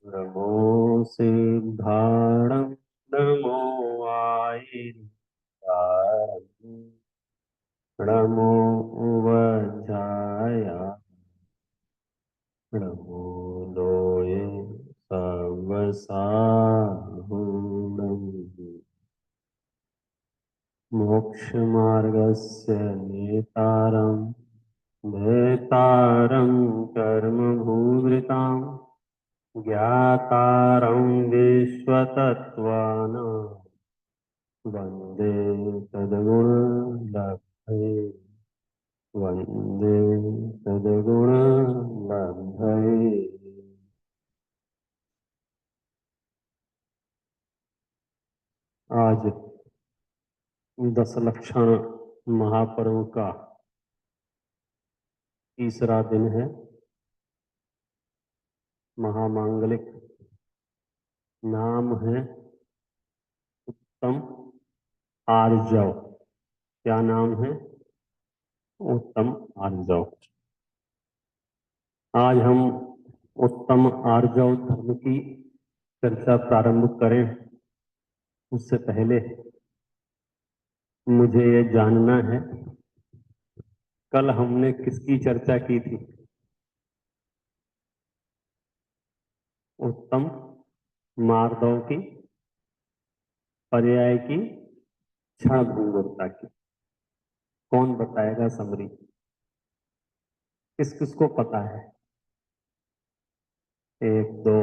नमो सिद्धाणं नमो वायुधारं नमो वज्राय नमो लोये सर्वसाहुणम् मोक्षमार्गस्य नेतारं कर्मभूभृतां ज्ञातारं विश्वतत्त्वानां वन्दे सद्गुणलब्धये वन्दे सद्गुणलब्धये। आज दस लक्षण महापर्व का तीसरा दिन है। महामांगलिक नाम है उत्तम आर्जव। क्या नाम है? उत्तम आर्जव। आज हम उत्तम आर्जव धर्म की चर्चा प्रारंभ करें उससे पहले मुझे ये जानना है, कल हमने किसकी चर्चा की थी? उत्तम मार्दव की, पर्याय की, क्षण भंगुरता की। कौन बताएगा समरी? किस किस को पता है? एक, दो,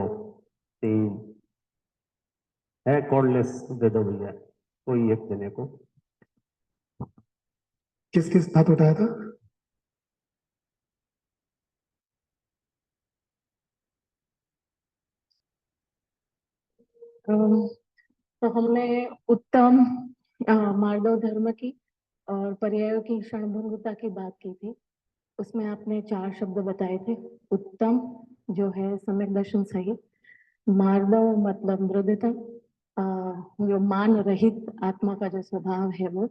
तीन है। कॉर्डलेस दे दो भैया, कोई एक जने को। किस किस हाथ उठाया था? तो हमने उत्तम मार्दव धर्म की और पर्यायों की क्षणभंगुरता की बात की थी। उसमें आपने चार शब्द बताए थे। उत्तम जो है सम्यक दर्शन सहित, मार्दव मतलब मृदुता, जो मान रहित आत्मा का जो स्वभाव है वो,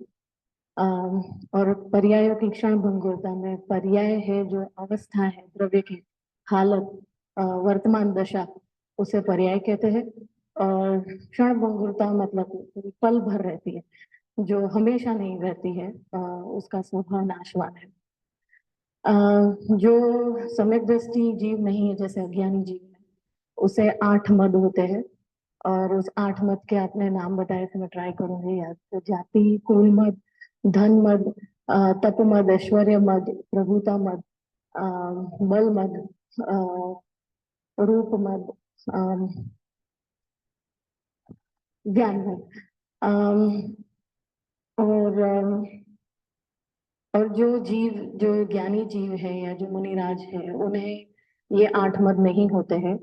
और पर्यायों की क्षणभंगुरता में पर्याय है जो अवस्था है, द्रव्य की हालत, वर्तमान दशा, उसे पर्याय कहते हैं। और क्षणभंगुरता मतलब पल भर रहती है, जो हमेशा नहीं रहती है, उसका स्वभाव नाशवान है। जो सम्यक दृष्टि जीव नहीं है, जैसे अज्ञानी जीव है, उसे 8 मद होते हैं। और उस 8 मद के आपने नाम बताए थे, मैं ट्राई करूंगी याद। तो जाति, कुल मद, धन मद, तप मद, ऐश्वर्य मद, प्रभुता मद, बल मद, रूप मद, ज्ञान मद। और और जो जीव, जो ज्ञानी जीव है या जो मुनिराज है, उन्हें ये 8 मद नहीं होते हैं।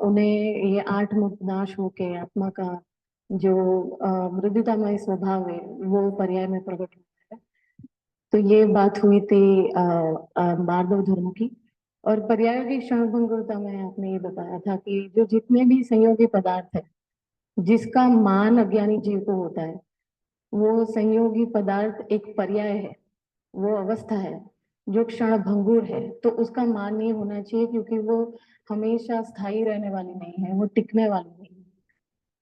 उन्हें ये 8 मद नाश होके आत्मा का जो मृदुतामय स्वभाव है वो पर्याय में प्रकट होता है। तो ये बात हुई थी मार्दव धर्म की। और पर्याय की क्षणभंगुरता में आपने ये बताया था कि जो जितने भी संयोगी पदार्थ है, जिसका मान अज्ञानी जीव को होता है, वो संयोगी पदार्थ एक पर्याय है, वो अवस्था है जो क्षण भंगुर है। तो उसका मान नहीं होना चाहिए, क्योंकि वो हमेशा स्थायी रहने वाली नहीं है, वो टिकने वाली नहीं है।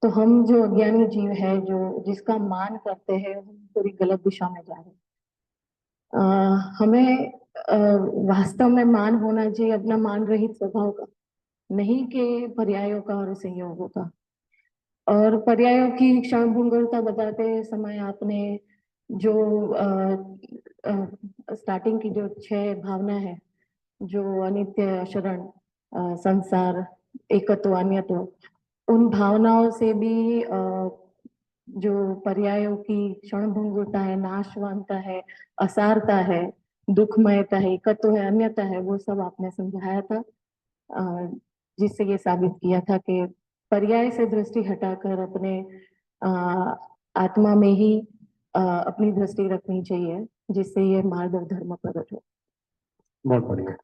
तो हम जो अज्ञानी जीव है, जो जिसका मान करते हैं, हम पूरी गलत दिशा में जा रहे हैं। हमें वास्तव में मान होना चाहिए अपना मान रहित स्वभाव का, नहीं कि पर्यायों का और संयोगों का। और पर्यायों की क्षण भंगुरता बताते समय आपने जो स्टार्टिंग की जो 6 भावना है, जो अनित्य, शरण, संसार, एकत्व, अन्यत्व, उन भावनाओं से भी जो पर्यायों की क्षणभंगुरता है, नाशवानता है, असारता है, दुखमयता है, एकत्व है, अन्यता है, वो सब आपने समझाया था। अ, जिससे ये साबित किया था कि पर्याय से दृष्टि हटाकर अपने अ, आत्मा में ही अपनी दृष्टि रखनी चाहिए, जिससे ये मार्ग धर्म प्रकट हो। बहुत बढ़िया।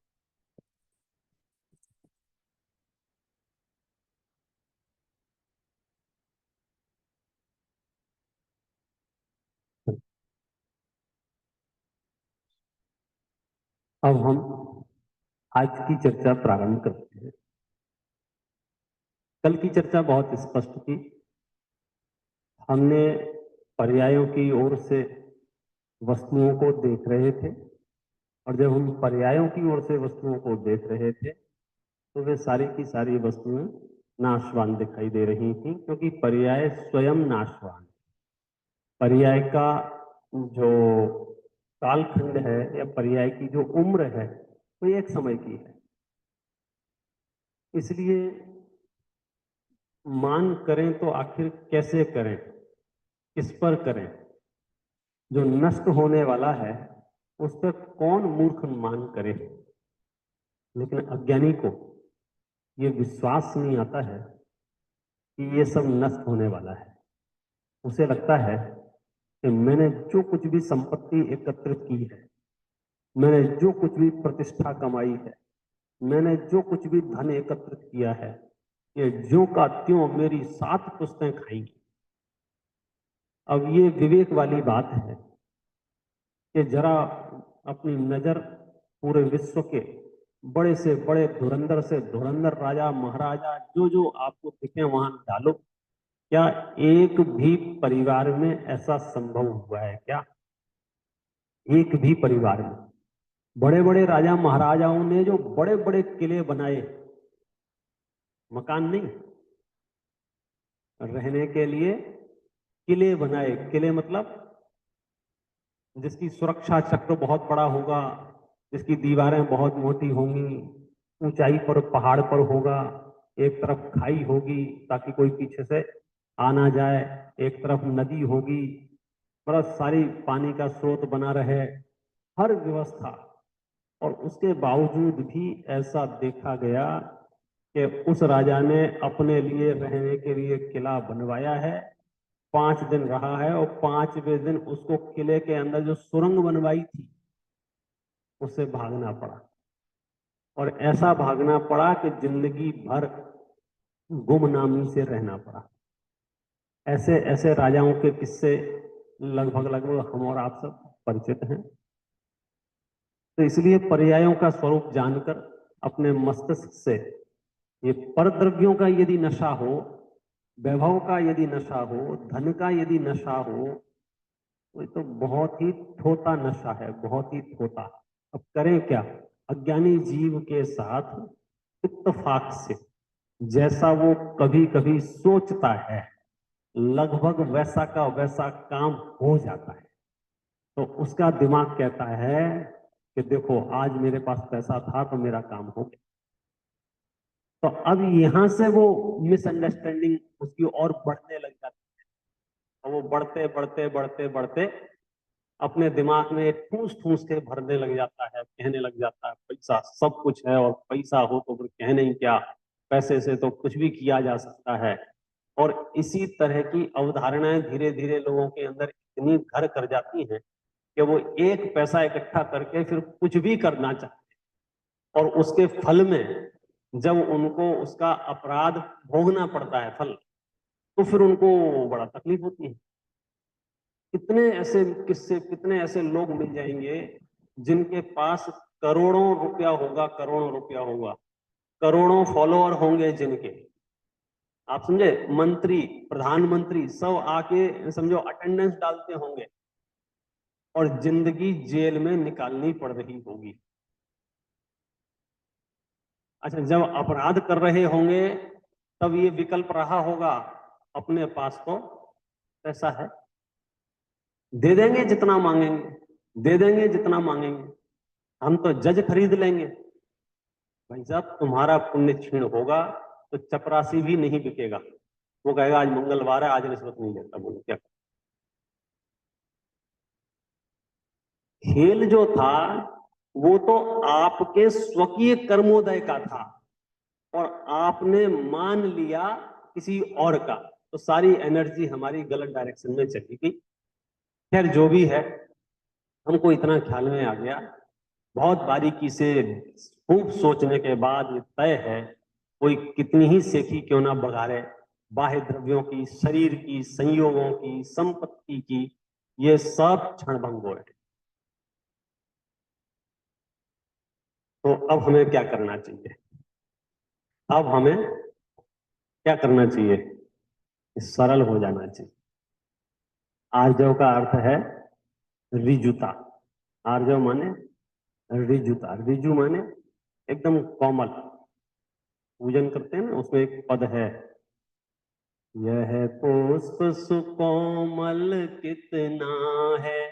अब हम आज की चर्चा प्रारंभ करते हैं। कल की चर्चा बहुत स्पष्ट थी। हमने पर्यायों की ओर से वस्तुओं को देख रहे थे, और जब हम पर्यायों की ओर से वस्तुओं को देख रहे थे तो वे सारी की सारी वस्तुएं नाशवान दिखाई दे रही थी, क्योंकि पर्याय स्वयं नाशवान। पर्याय का जो कालखंड है या पर्याय की जो उम्र है वो एक समय की है। इसलिए मान करें तो आखिर कैसे करें, किस पर करें? जो नष्ट होने वाला है उस पर कौन मूर्ख मान करे? लेकिन अज्ञानी को ये विश्वास नहीं आता है कि ये सब नष्ट होने वाला है। उसे लगता है कि मैंने जो कुछ भी संपत्ति एकत्रित की है, मैंने जो कुछ भी प्रतिष्ठा कमाई है, मैंने जो कुछ भी धन एकत्रित किया है, ये ज्यों का त्यों मेरी 7 पुश्तें खाएंगी। अब ये विवेक वाली बात है कि जरा अपनी नजर पूरे विश्व के बड़े से बड़े धुरंधर से धुरंधर राजा महाराजा जो जो आपको दिखे वहां डालो। क्या एक भी परिवार में ऐसा संभव हुआ है क्या? एक भी परिवार में बड़े बड़े राजा महाराजाओं ने जो बड़े बड़े किले बनाए, मकान नहीं, रहने के लिए किले बनाए। किले मतलब जिसकी सुरक्षा चक्र बहुत बड़ा होगा, जिसकी दीवारें बहुत मोटी होंगी, ऊंचाई पर पहाड़ पर होगा, एक तरफ खाई होगी ताकि कोई पीछे से आ ना जाए, एक तरफ नदी होगी, बहुत सारी पानी का स्रोत बना रहे, हर व्यवस्था। और उसके बावजूद भी ऐसा देखा गया कि उस राजा ने अपने लिए रहने के लिए किला बनवाया है, 5 दिन रहा है, और 5वें दिन उसको किले के अंदर जो सुरंग बनवाई थी उससे भागना पड़ा। और ऐसा भागना पड़ा कि जिंदगी भर गुमनामी से रहना पड़ा। ऐसे ऐसे राजाओं के किस्से लगभग लगभग हम और आप सब परिचित हैं। तो इसलिए पर्यायों का स्वरूप जानकर अपने मस्तिष्क से ये परद्रव्यों का यदि नशा हो, वैभव का यदि नशा हो, धन का यदि नशा हो, तो ये तो बहुत ही थोथा नशा है, बहुत ही थोथा। अब करें क्या? अज्ञानी जीव के साथ इत्तेफाक से जैसा वो कभी कभी सोचता है लगभग वैसा का वैसा काम हो जाता है। तो उसका दिमाग कहता है कि देखो आज मेरे पास पैसा था तो मेरा काम हो गया। तो अब यहां से वो मिसअंडरस्टैंडिंग उसकी और बढ़ने लग जाती है, और वो बढ़ते बढ़ते बढ़ते बढ़ते अपने दिमाग में ठूस ठूस के भरने लग जाता है, कहने लग जाता है पैसा सब कुछ है, और पैसा हो तो फिर कहने ही क्या, पैसे से तो कुछ भी किया जा सकता है। और इसी तरह की अवधारणाएं धीरे धीरे लोगों के अंदर इतनी घर कर जाती हैं कि वो एक पैसा इकट्ठा करके फिर कुछ भी करना चाहते हैं, और उसके फल में जब उनको उसका अपराध भोगना पड़ता है फल, तो फिर उनको बड़ा तकलीफ होती है। कितने ऐसे किस्से, कितने ऐसे लोग मिल जाएंगे जिनके पास करोड़ों रुपया होगा, करोड़ों रुपया होगा, करोड़ों फॉलोअर होंगे जिनके, आप समझे, मंत्री प्रधानमंत्री सब आके समझो अटेंडेंस डालते होंगे, और जिंदगी जेल में निकालनी पड़ रही होगी। अच्छा, जब अपराध कर रहे होंगे तब ये विकल्प रहा होगा, अपने पास तो पैसा है, दे देंगे जितना मांगेंगे, दे देंगे जितना मांगेंगे, हम तो जज खरीद लेंगे। भाई साहब तुम्हारा पुण्य क्षीण होगा तो चपरासी भी नहीं बिकेगा, वो कहेगा आज मंगलवार है, आज रिश्वत नहीं लेता। बोलो क्या? खेल जो था वो तो आपके स्वकीय कर्मोदय का था, और आपने मान लिया किसी और का, तो सारी एनर्जी हमारी गलत डायरेक्शन में चली गई। खैर जो भी है, हमको इतना ख्याल में आ गया, बहुत बारीकी से खूब सोचने के बाद ये तय है, कोई कितनी ही सेखी क्यों ना बघारे, बाह्य द्रव्यों की, शरीर की, संयोगों की, संपत्ति की, ये सब क्षणभंगुर है। तो अब हमें क्या करना चाहिए? अब हमें क्या करना चाहिए? सरल हो जाना चाहिए। आर्जव का अर्थ है रिजुता। आर्जव माने रिजुता, रिजु माने एकदम कोमल। पूजन करते हैं ना, उसमें एक पद है, यह पुष्प सुकोमल कितना है,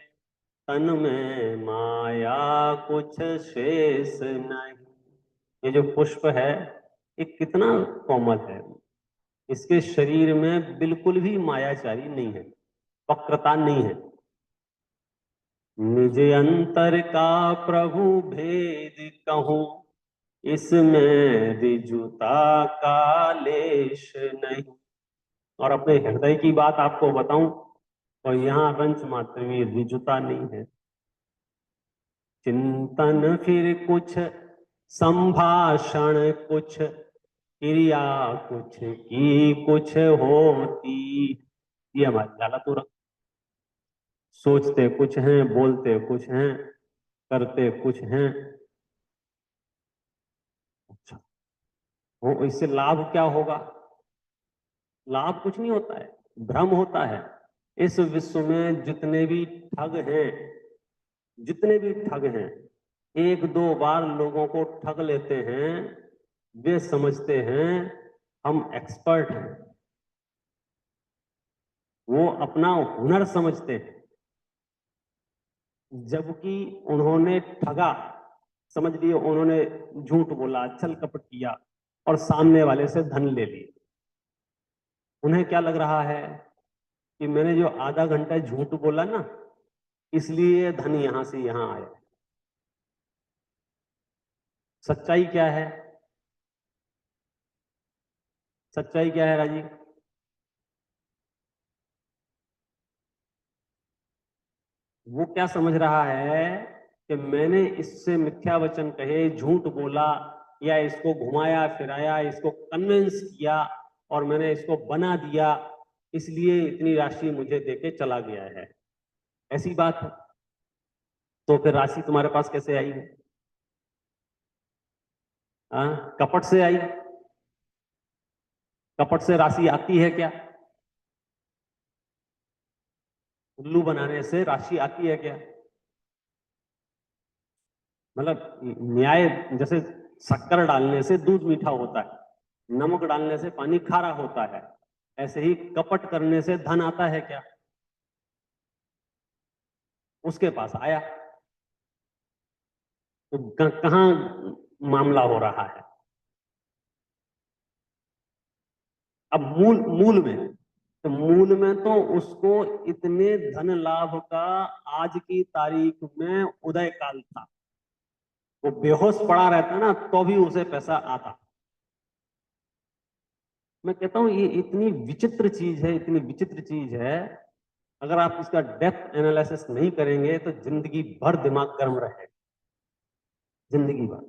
तन में माया कुछ शेष नहीं। ये जो पुष्प है ये कितना कोमल है, इसके शरीर में बिल्कुल भी मायाचारी नहीं है, वक्रता नहीं है। निज अंतर का प्रभु भेद कहूं, इसमें रिजुता का लेश नहीं। और अपने हृदय की बात आपको बताऊं तो यहाँ रंच मात्र भी रिजुता नहीं है। चिंतन फिर कुछ, संभाषण कुछ, क्रिया कुछ की कुछ होती, ये हमारी हालत हो रहा। सोचते कुछ हैं, बोलते कुछ हैं, करते कुछ हैं। अच्छा, वो इससे लाभ क्या होगा? लाभ कुछ नहीं होता है, भ्रम होता है। इस विश्व में जितने भी ठग हैं, जितने भी ठग हैं, एक दो बार लोगों को ठग लेते हैं, वे समझते हैं हम एक्सपर्ट हैं, वो अपना हुनर समझते हैं, जबकि उन्होंने ठगा, समझ लिए, उन्होंने झूठ बोला, छल कपट किया और सामने वाले से धन ले लिया। उन्हें क्या लग रहा है कि मैंने जो आधा घंटा झूठ बोला ना, इसलिए धन यहां से यहां आया। सच्चाई क्या है? सच्चाई क्या है राजीव? वो क्या समझ रहा है कि मैंने इससे मिथ्या वचन कहे, झूठ बोला, या इसको घुमाया फिराया, इसको कन्विंस किया और मैंने इसको बना दिया, इसलिए इतनी राशि मुझे देके चला गया है। ऐसी बात है? तो फिर राशि तुम्हारे पास कैसे आई है? कपट से आई? कपट से राशि आती है क्या? उल्लू बनाने से राशि आती है क्या? मतलब न्याय, जैसे शक्कर डालने से दूध मीठा होता है, नमक डालने से पानी खारा होता है, ऐसे ही कपट करने से धन आता है क्या? उसके पास आया। तो कहां मामला हो रहा है? अब मूल मूल में, तो मूल में तो उसको इतने धन लाभ का आज की तारीख में उदय काल था, वो बेहोश पड़ा रहता ना तो भी उसे पैसा आता। मैं कहता हूं ये इतनी विचित्र चीज है, इतनी विचित्र चीज है, अगर आप इसका डेप्थ एनालिसिस नहीं करेंगे तो जिंदगी भर दिमाग गर्म रहे, जिंदगी भर।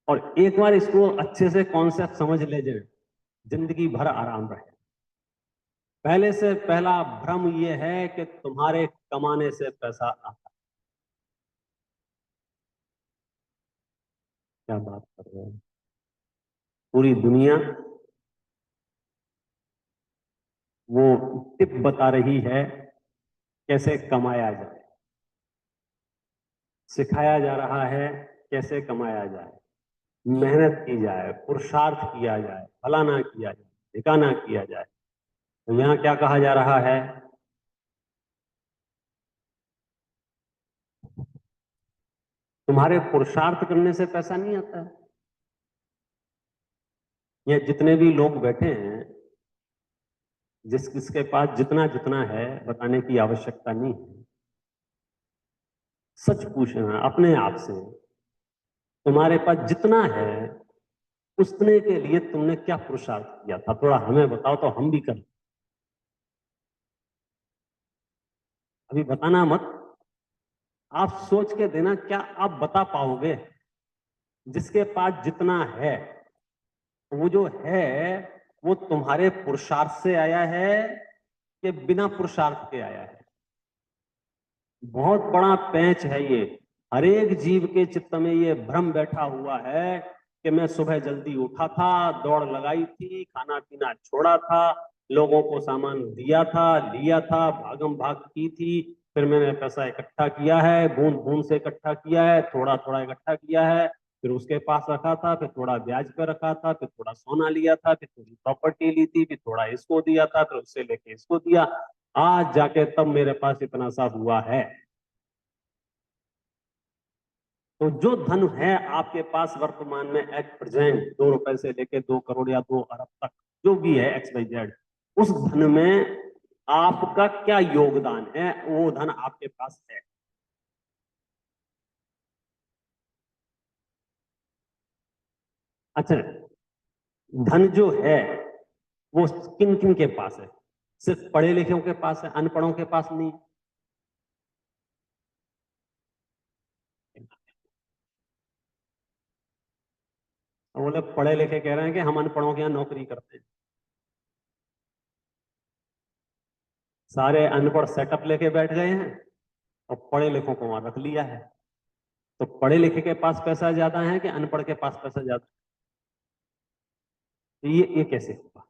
और एक बार इसको अच्छे से कॉन्सेप्ट समझ ले जाए, जिंदगी भर आराम रहे। पहले से पहला भ्रम यह है कि तुम्हारे कमाने से पैसा आता। क्या बात कर रहे हैं? पूरी दुनिया वो टिप बता रही है कैसे कमाया जाए, सिखाया जा रहा है कैसे कमाया जाए, मेहनत की जाए, पुरुषार्थ किया जाए, फलाना किया जाए, ठिकाना किया जाए। तो यहाँ क्या कहा जा रहा है? तुम्हारे पुरुषार्थ करने से पैसा नहीं आता है। ये जितने भी लोग बैठे हैं, जिस किसके पास जितना जितना है बताने की आवश्यकता नहीं है। सच पूछना अपने आप से, तुम्हारे पास जितना है उतने के लिए तुमने क्या पुरुषार्थ किया था, थोड़ा हमें बताओ तो हम भी करें। अभी बताना मत, आप सोच के देना, क्या आप बता पाओगे? जिसके पास जितना है, वो जो है वो तुम्हारे पुरुषार्थ से आया है कि बिना पुरुषार्थ के आया है? बहुत बड़ा पैंच है ये। हर एक जीव के चित्त में ये भ्रम बैठा हुआ है कि मैं सुबह जल्दी उठा था, दौड़ लगाई थी, खाना पीना छोड़ा था, लोगों को सामान दिया था, लिया था, भागम भाग की थी, फिर मैंने पैसा इकट्ठा किया है, बूंद बूंद से इकट्ठा किया है, थोड़ा थोड़ा इकट्ठा किया है, फिर उसके पास रखा था, फिर थोड़ा ब्याज पे रखा था, फिर थोड़ा सोना लिया था, फिर थोड़ी प्रॉपर्टी ली थी, फिर थोड़ा इसको दिया था, फिर उससे लेके इसको दिया, आज जाके तब मेरे पास इतना सा हुआ है। तो जो धन है आपके पास वर्तमान में एट प्रेजेंट, 2 रुपए से लेके 2 करोड़ या 2 अरब तक, जो भी है एक्स वाई जेड, उस धन में आपका क्या योगदान है, वो धन आपके पास है। अच्छा, धन जो है वो किन किन के पास है? सिर्फ पढ़े लिखों के पास है, अनपढ़ों के पास नहीं। वो लोग पढ़े लिखे कह रहे हैं कि हम अनपढ़ों के यहाँ नौकरी करते हैं। सारे अनपढ़ सेटअप लेके बैठ गए हैं और पढ़े लिखों को वहां रख लिया है। तो पढ़े लिखे के पास पैसा ज्यादा है कि अनपढ़ के पास पैसा ज्यादा है? ये कैसे होगा?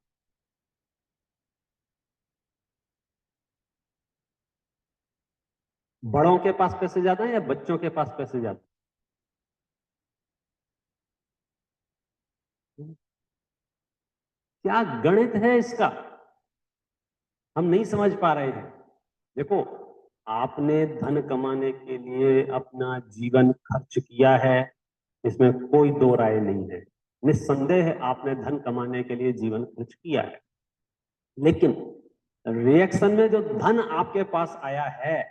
बड़ों के पास पैसे ज्यादा है या बच्चों के पास पैसे ज्यादा है? क्या गणित है इसका, हम नहीं समझ पा रहे हैं। देखो, आपने धन कमाने के लिए अपना जीवन खर्च किया है, इसमें कोई दो राय नहीं है। निस्संदेह आपने धन कमाने के लिए जीवन खर्च किया है, लेकिन रिएक्शन में जो धन आपके पास आया है,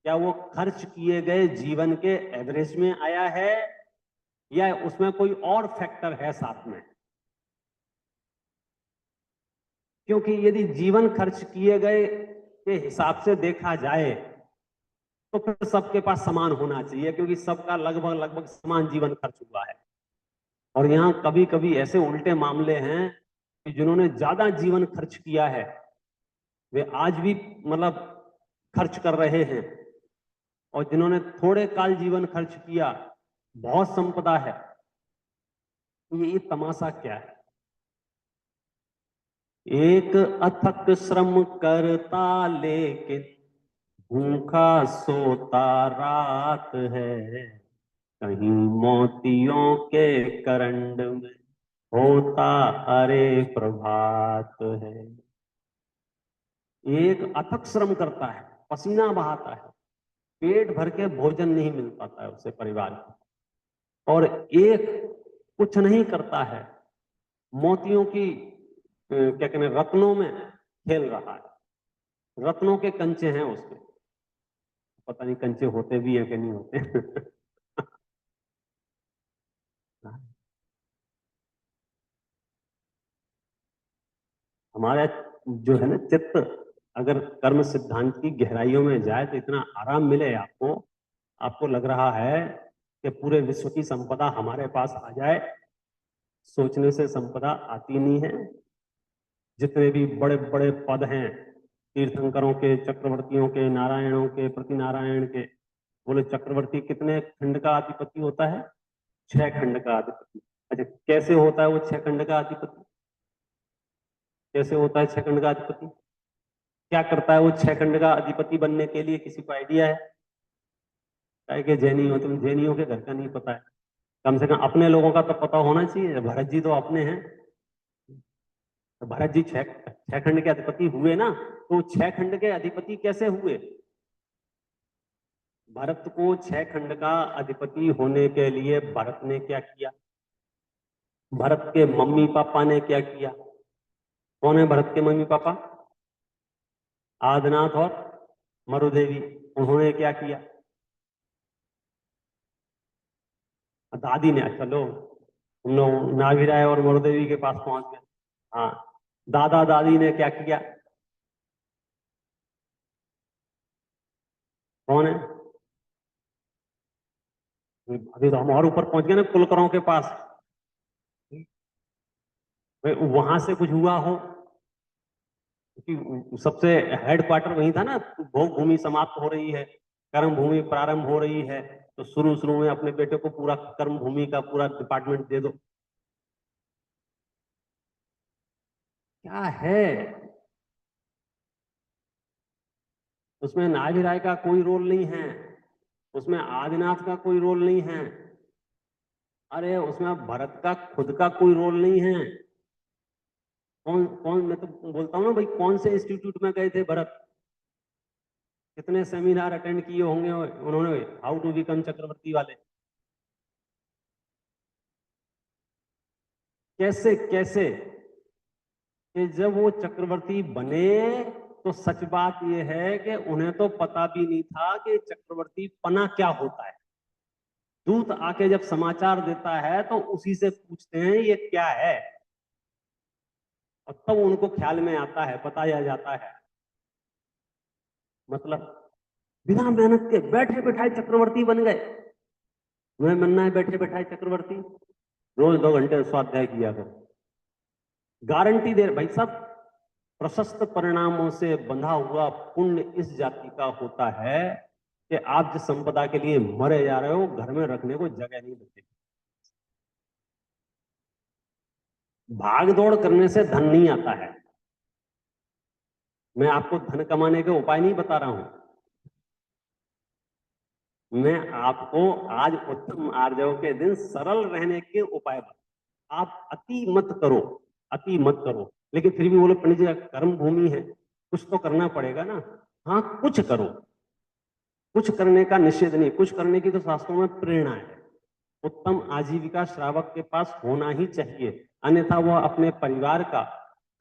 क्या वो खर्च किए गए जीवन के एवरेज में आया है या उसमें कोई और फैक्टर है साथ में? क्योंकि यदि जीवन खर्च किए गए के हिसाब से देखा जाए तो फिर सबके पास समान होना चाहिए, क्योंकि सबका लगभग लगभग समान जीवन खर्च हुआ है। और यहाँ कभी कभी ऐसे उल्टे मामले हैं कि जिन्होंने ज्यादा जीवन खर्च किया है वे आज भी मतलब खर्च कर रहे हैं, और जिन्होंने थोड़े काल जीवन खर्च किया बहुत संपदा है। ये तमाशा क्या है? एक अथक श्रम करता लेकिन भूखा सोता रात है, कहीं मोतियों के करंड में होता अरे प्रभात है। एक अथक श्रम करता है, पसीना बहाता है, पेट भर के भोजन नहीं मिल पाता है उसे परिवार को, और एक कुछ नहीं करता है, मोतियों की क्या कहते हैं, रत्नों में खेल रहा है। रत्नों के कंचे हैं उसके, पता नहीं कंचे होते भी हैं कि नहीं होते। हमारा जो है ना चित्त, अगर कर्म सिद्धांत की गहराइयों में जाए तो इतना आराम मिले आपको, आपको लग रहा है कि पूरे विश्व की संपदा हमारे पास आ जाए। सोचने से संपदा आती नहीं है। जितने भी बड़े बड़े पद हैं, तीर्थंकरों के, चक्रवर्तियों के, नारायणों के, प्रतिनारायण के, बोले चक्रवर्ती कितने खंड का अधिपति होता है? 6 खंड का अधिपति। अच्छा, कैसे होता है वो 6 खंड का अधिपति? कैसे होता है 6 खंड का अधिपति? क्या करता है वो 6 खंड का अधिपति बनने के लिए? किसी को आइडिया है? क्या कि जैनी हो तुम, जैनियों के घर का नहीं पता है? कम से कम अपने लोगों का तो पता होना चाहिए। भरत जी तो अपने हैं, तो भरत जी 6 खंड के अधिपति हुए ना, तो 6 खंड के अधिपति कैसे हुए? भरत को 6 खंड का अधिपति होने के लिए भरत ने क्या किया? भरत के मम्मी पापा ने क्या किया? कौन है भरत के मम्मी पापा? आदिनाथ और मरुदेवी। उन्होंने क्या किया? दादी ने, चलो हम लोग नाभिराय और मरुदेवी के पास पहुंच गए। हाँ, दादा दादी ने क्या किया? कौन है? अभी तो हम और ऊपर पहुंच गए ना, कुलकरों के पास। वहां से कुछ हुआ हो, क्योंकि सबसे हेड क्वार्टर वही था ना। भोग भूमि समाप्त हो रही है, कर्म भूमि प्रारंभ हो रही है, तो शुरू शुरू में अपने बेटे को पूरा कर्म भूमि का पूरा डिपार्टमेंट दे दो। क्या है उसमें? नाभि राय का कोई रोल नहीं है, उसमें आदिनाथ का कोई रोल नहीं है, अरे उसमें भरत का खुद का कोई रोल नहीं है। कौन कौन, मैं तो बोलता हूँ ना भाई, कौन से इंस्टीट्यूट में गए थे भरत? कितने सेमिनार अटेंड किए होंगे उन्होंने, हाउ टू बिकम चक्रवर्ती वाले। कैसे कैसे कि जब वो चक्रवर्ती बने तो सच बात यह है कि उन्हें तो पता भी नहीं था कि चक्रवर्ती पना क्या होता है। दूत आके जब समाचार देता है तो उसी से पूछते हैं ये क्या है, और तब तो उनको ख्याल में आता है, बताया जाता है। मतलब बिना मेहनत के बैठे बैठाए चक्रवर्ती बन गए। तुम्हें बनना है बैठे बैठाए चक्रवर्ती, रोज 2 घंटे स्वाध्याय किया करो, गारंटी दे भाई साहब। प्रशस्त परिणामों से बंधा हुआ पुण्य इस जाति का होता है कि आप जिस संपदा के लिए मरे जा रहे हो घर में रखने को जगह नहीं बचेगी। भाग दौड़ करने से धन नहीं आता है। मैं आपको धन कमाने के उपाय नहीं बता रहा हूं, मैं आपको आज उत्तम आर्जव के दिन सरल रहने के उपाय बता। आप अति मत करो, अति मत करो, लेकिन फिर भी बोले पंडित जी कर्म भूमि है, कुछ तो करना पड़ेगा ना। हाँ कुछ करो, कुछ करने का निषेध नहीं, कुछ करने की तो शास्त्रों में प्रेरणा है। उत्तम आजीविका श्रावक के पास होना ही चाहिए, अन्यथा वह अपने परिवार का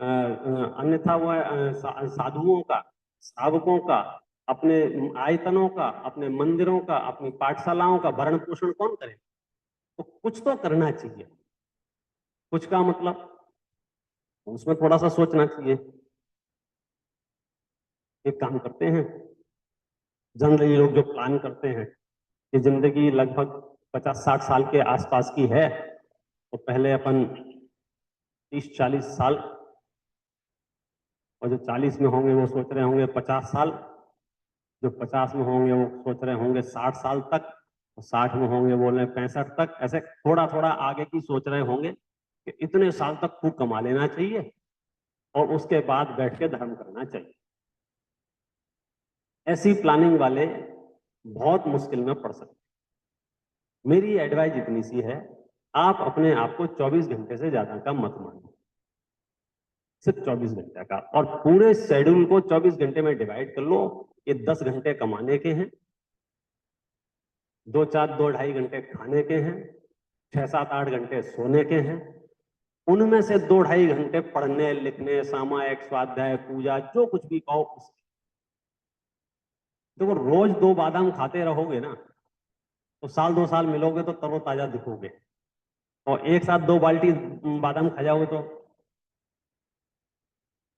अन्यथा वह साधुओं का, श्रावकों का, अपने आयतनों का, अपने मंदिरों का, अपनी पाठशालाओं का भरण पोषण कौन करे? तो कुछ तो करना चाहिए। कुछ का मतलब उसमें थोड़ा सा सोचना चाहिए। एक काम करते हैं, जनरली लोग जो प्लान करते हैं कि जिंदगी लगभग 50-60 साल के आसपास की है, तो पहले अपन 30-40 साल, और जो 40 में होंगे वो सोच रहे होंगे 50 साल, जो 50 में होंगे वो सोच रहे होंगे 60 साल तक, और 60 में होंगे बोल रहे 65 तक। ऐसे थोड़ा थोड़ा आगे की सोच रहे होंगे कि इतने साल तक खूब कमा लेना चाहिए और उसके बाद बैठ के धर्म करना चाहिए। ऐसी प्लानिंग वाले बहुत मुश्किल में पड़ सकते। मेरी एडवाइस इतनी सी है, आप अपने आप को 24 घंटे से ज्यादा का मत मानो, सिर्फ 24 घंटे का, और पूरे शेड्यूल को 24 घंटे में डिवाइड कर लो। ये 10 घंटे कमाने के हैं, 2-4-2-2.5 घंटे खाने के हैं, 6-7-8 घंटे सोने के हैं, उनमें से 2-2.5 घंटे पढ़ने लिखने, सामायिक स्वाध्याय पूजा जो कुछ भी कहो उसकी। देखो रोज 2 बादाम खाते रहोगे ना तो साल 2 साल मिलोगे तो तरोताजा दिखोगे, और एक साथ 2 बाल्टी बादाम खा जाओगे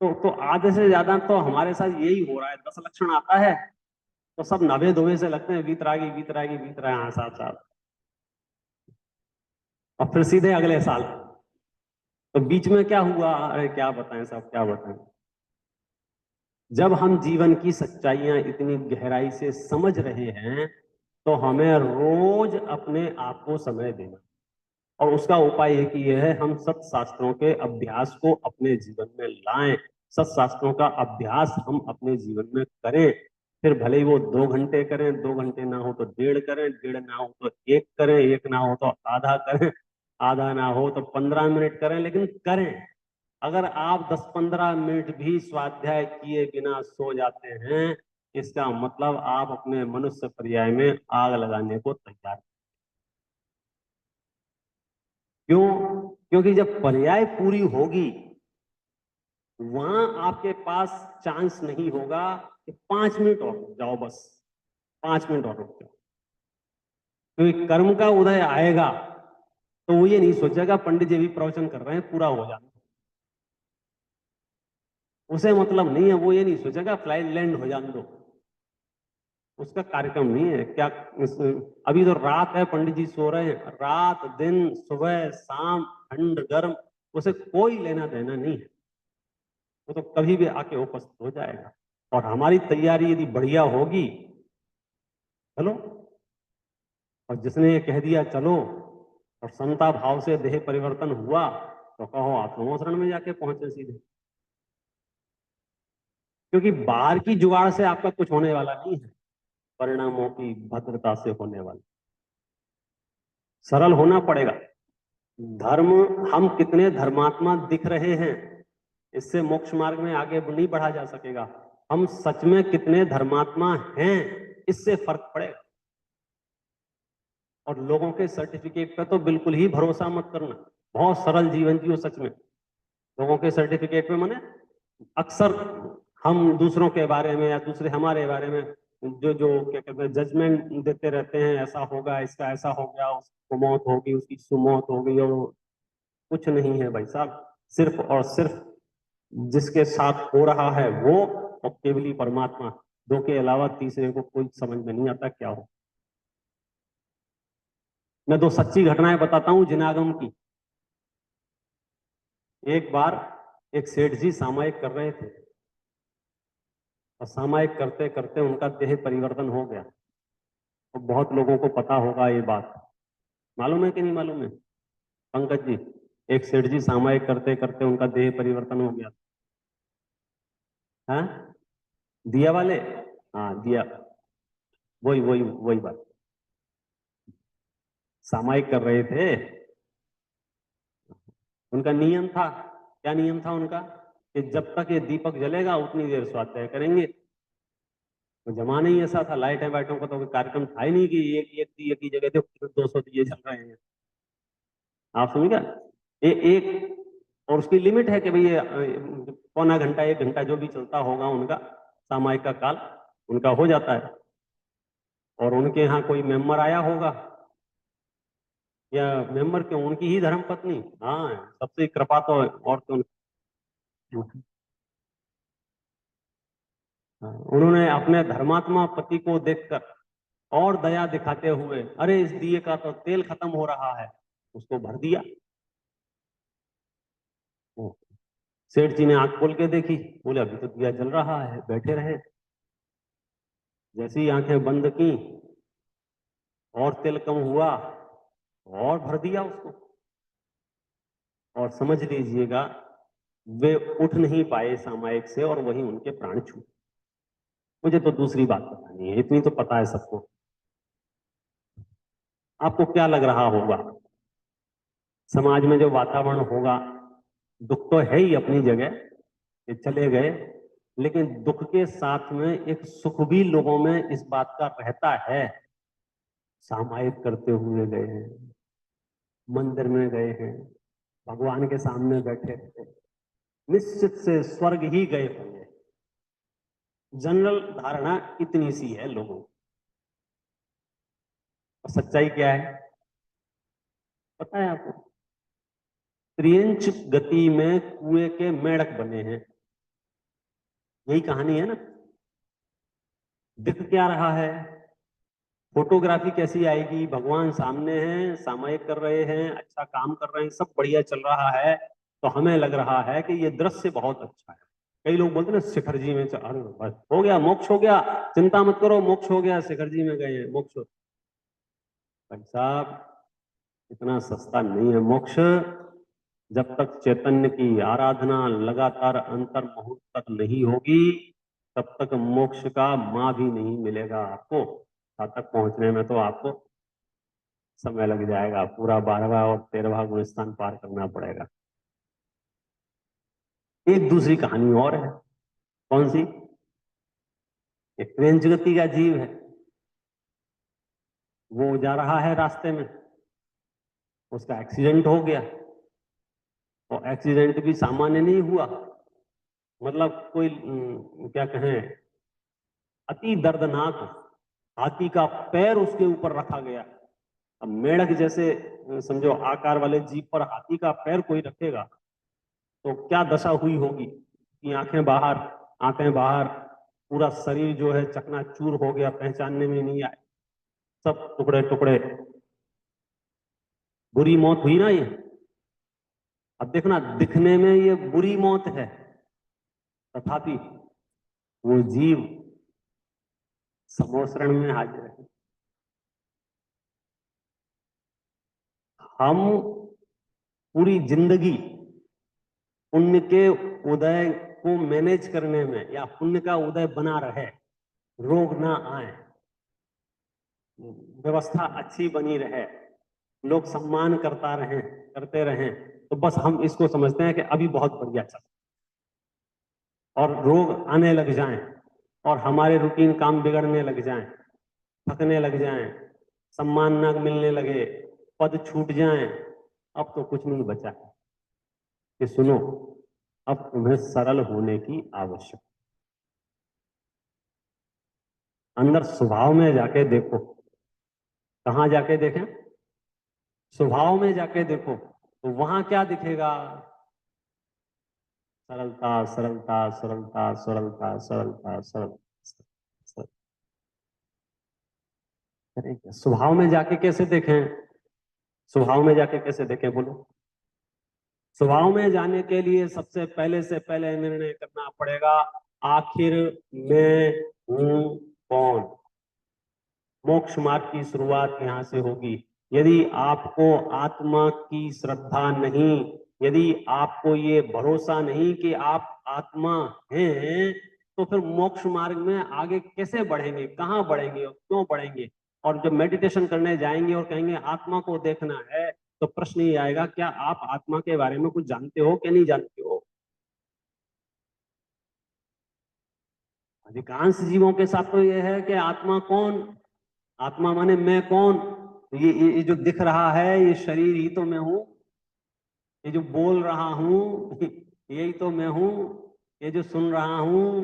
तो आधे से ज्यादा तो हमारे साथ यही हो रहा है। 10 लक्षण आता है तो सब नभे धोवे से लगते हैं, वीतरागी वीतरागी वीतरागी, हाँ साथ साथ, और फिर सीधे अगले साल। तो बीच में क्या हुआ, अरे क्या बताएं साहब क्या बताएं। जब हम जीवन की सच्चाइयां इतनी गहराई से समझ रहे हैं तो हमें रोज अपने आप को समय देना, और उसका उपाय एक ही है, हम सत्शास्त्रों के अभ्यास को अपने जीवन में लाएं। सत्शास्त्रों का अभ्यास हम अपने जीवन में करें, फिर भले ही वो 2 घंटे करें, 2 घंटे ना हो तो 1.5 करें, 1.5 ना हो तो 1 करें, 1 ना हो तो आधा करें, आधा ना हो तो 15 मिनट करें, लेकिन करें। अगर आप 10-15 मिनट भी स्वाध्याय किए बिना सो जाते हैं, इसका मतलब आप अपने मनुष्य पर्याय में आग लगाने को तैयार। क्यों? क्योंकि जब पर्याय पूरी होगी वहां आपके पास चांस नहीं होगा कि 5 मिनट और रुक जाओ, बस 5 मिनट और रुक जाओ। क्योंकि कर्म का उदय आएगा तो वो ये नहीं सोचेगा पंडित जी भी प्रवचन कर रहे हैं पूरा हो जाना, उसे मतलब नहीं है, वो ये नहीं सोचेगा फ्लाइट लैंड हो जाने दो, उसका कार्यक्रम नहीं है। क्या अभी तो रात है, पंडित जी सो रहे हैं, रात दिन सुबह शाम ठंड गर्म उसे कोई लेना देना नहीं है, वो तो कभी भी आके उपस्थित हो जाएगा। और हमारी तैयारी यदि बढ़िया होगी, चलो और जिसने ये कह दिया चलो और समता भाव से देह परिवर्तन हुआ, तो कहो आत्मो शरण में जाके पहुंचे सीधे। क्योंकि बाहर की जुगाड़ से आपका कुछ होने वाला नहीं है, परिणामों की भद्रता से होने वाला। सरल होना पड़ेगा। धर्म, हम कितने धर्मात्मा दिख रहे हैं, इससे मोक्ष मार्ग में आगे नहीं बढ़ा जा सकेगा। हम सच में कितने धर्मात्मा हैं, इससे फर्क पड़ेगा। और लोगों के सर्टिफिकेट पे तो बिल्कुल ही भरोसा मत करना। बहुत सरल जीवन जियो सच में। लोगों के सर्टिफिकेट पे माने अक्सर हम दूसरों के बारे में या दूसरे हमारे बारे में जो जो क्या कहते हैं जजमेंट देते रहते हैं, ऐसा होगा, इसका ऐसा हो गया, उसको मौत होगी, उसकी सुमौत हो गई, और कुछ नहीं है भाई साहब। सिर्फ और सिर्फ जिसके साथ हो रहा है वो, और केवली परमात्मा, दो के अलावा तीसरे को कोई समझ में नहीं आता क्या हो। मैं दो सच्ची घटनाएं बताता हूं जिनागम की। एक बार एक सेठ जी सामायिक कर रहे थे, और सामायिक करते करते उनका देह परिवर्तन हो गया। तो बहुत लोगों को पता होगा ये बात, मालूम है कि नहीं मालूम है पंकज जी? एक सेठ जी सामायिक करते करते उनका देह परिवर्तन हो गया। हाँ, दिया वाले, हाँ दिया, वही वही वही बात। सामायिक कर रहे थे, उनका नियम था। क्या नियम था उनका? कि जब तक ये दीपक जलेगा उतनी देर स्वाध्याय करेंगे। तो जमाना ही ऐसा था, लाइटें वाइटों का तो कोई कार्यक्रम था ही नहीं कि एक एक दिए की जगह देखो 200 दिए जल रहे हैं। आप समझ गया? ये एक, और उसकी लिमिट है कि भाई ये पौना घंटा 1 घंटा जो भी चलता होगा उनका सामायिक का काल उनका हो जाता है। और उनके यहाँ कोई मेंबर आया होगा, या मेंबर क्यों, उनकी ही धर्म पत्नी, हाँ सबसे कृपा तो और तो उन्होंने अपने धर्मात्मा पति को देखकर और दया दिखाते हुए, अरे इस दिए का तो तेल खत्म हो रहा है, उसको भर दिया। सेठ जी ने आंख खोल के देखी, बोले अभी तो दिया जल रहा है, बैठे रहे। जैसी आंखें बंद की और तेल कम हुआ, और भर दिया उसको। और समझ लीजिएगा वे उठ नहीं पाए सामायिक से, और वहीं उनके प्राण छूटे। मुझे तो दूसरी बात पता नहीं है, इतनी तो पता है सबको। आपको क्या लग रहा होगा समाज में जो वातावरण होगा? दुख तो है ही अपनी जगह, ये चले गए, लेकिन दुख के साथ में एक सुख भी लोगों में इस बात का रहता है। सामायिक करते हुए गए हैं, मंदिर में गए हैं, भगवान के सामने बैठे थे, निश्चित से स्वर्ग ही गए होंगे। जनरल धारणा इतनी सी है लोगों की। और सच्चाई क्या है पता है आपको? त्रियंच गति में कुएं के मेढक बने हैं, यही कहानी है ना। दिख क्या रहा है? फोटोग्राफी कैसी आएगी? भगवान सामने हैं, सामायिक कर रहे हैं, अच्छा काम कर रहे हैं, सब बढ़िया चल रहा है, तो हमें लग रहा है कि ये दृश्य बहुत अच्छा है। कई लोग बोलते हैं ना शिखर जी में अरे बस हो गया, मोक्ष हो गया, चिंता मत करो, मोक्ष हो गया, शिखर जी में गए हैं, मोक्ष। भाई साहब, इतना सस्ता नहीं है मोक्ष। जब तक चैतन्य की आराधना लगातार अंतर मुहूर्त तक नहीं होगी, तब तक मोक्ष का माँ भी नहीं मिलेगा आपको। वहां तक पहुंचने में तो आपको समय लग जाएगा, पूरा 12वां और 13वां गुणस्थान पार करना पड़ेगा। एक दूसरी कहानी और है। कौन सी? एक ट्रेन जगती का जीव है, वो जा रहा है रास्ते में, उसका एक्सीडेंट हो गया। और एक्सीडेंट भी सामान्य नहीं हुआ, मतलब कोई क्या कहें, अति दर्दनाक। हाथी का पैर उसके ऊपर रखा गया। अब मेढक जैसे समझो आकार वाले जीव पर हाथी का पैर कोई रखेगा तो क्या दशा हुई होगी कि आंखें बाहर, आंखें बाहर, पूरा शरीर जो है चकनाचूर हो गया, पहचानने में नहीं आए, सब टुकड़े टुकड़े। बुरी मौत हुई ना ये। अब देखना, दिखने में ये बुरी मौत है, तथापि वो जीव समोसरण में हाजिर है। हम पूरी जिंदगी पुण्य के उदय को मैनेज करने में या पुण्य का उदय बना रहे, रोग ना आए, व्यवस्था अच्छी बनी रहे, लोग सम्मान करते रहें, तो बस हम इसको समझते हैं कि अभी बहुत बढ़िया चल, और रोग आने लग जाएं और हमारे रूटीन काम बिगड़ने लग जाएं, थकने लग जाएं, सम्मान ना मिलने लगे, पद छूट जाएं, अब तो कुछ नहीं बचा है कि सुनो, अब तुम्हें सरल होने की आवश्यकता। अंदर स्वभाव में जाके देखो। कहां जाके देखें? स्वभाव में जाके देखो, तो वहां क्या दिखेगा? सरलता, सरलता, सरलता, सरलता, सरलता, सरलता। स्वभाव में जाके कैसे देखें? स्वभाव में जाके कैसे देखें बोलो? स्वभाव में जाने के लिए सबसे पहले से पहले निर्णय करना पड़ेगा, आखिर मैं हूं कौन। मोक्ष मार्ग की शुरुआत यहां से होगी। यदि आपको आत्मा की श्रद्धा नहीं, यदि आपको ये भरोसा नहीं कि आप आत्मा हैं, तो फिर मोक्ष मार्ग में आगे कैसे बढ़ेंगे, कहां बढ़ेंगे और क्यों बढ़ेंगे? और जब मेडिटेशन करने जाएंगे और कहेंगे आत्मा को देखना है, तो प्रश्न ये आएगा, क्या आप आत्मा के बारे में कुछ जानते हो कि नहीं जानते हो? अधिकांश जीवों के साथ तो यह है कि आत्मा कौन, आत्मा माने मैं कौन। ये जो दिख रहा है ये शरीर ही तो मैं हूं, ये जो बोल रहा हूं यही तो मैं हूं, ये जो सुन रहा हूं,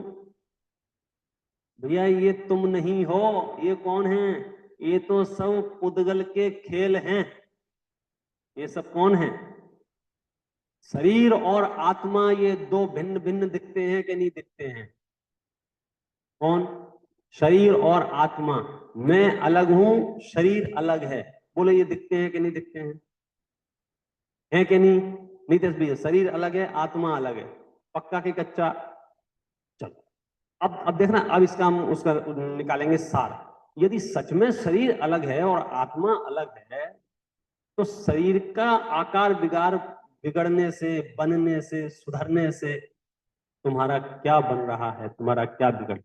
भैया ये तुम नहीं हो। ये कौन है? ये तो सब पुद्गल के खेल हैं। ये सब कौन है? शरीर और आत्मा ये दो भिन्न भिन्न दिखते हैं कि नहीं दिखते हैं? कौन? शरीर और आत्मा। मैं अलग हूं, शरीर अलग है। बोलो ये दिखते हैं कि नहीं दिखते हैं? है कि नहीं? नीतीश भैया, शरीर अलग है, आत्मा अलग है। पक्का कि कच्चा? चलो, अब देखना, अब इसका हम उसका निकालेंगे सार। यदि सच में शरीर अलग है और आत्मा अलग है, तो शरीर का आकार बिगड़ने से, बनने से, सुधरने से तुम्हारा क्या बन रहा है, तुम्हारा क्या बिगड़?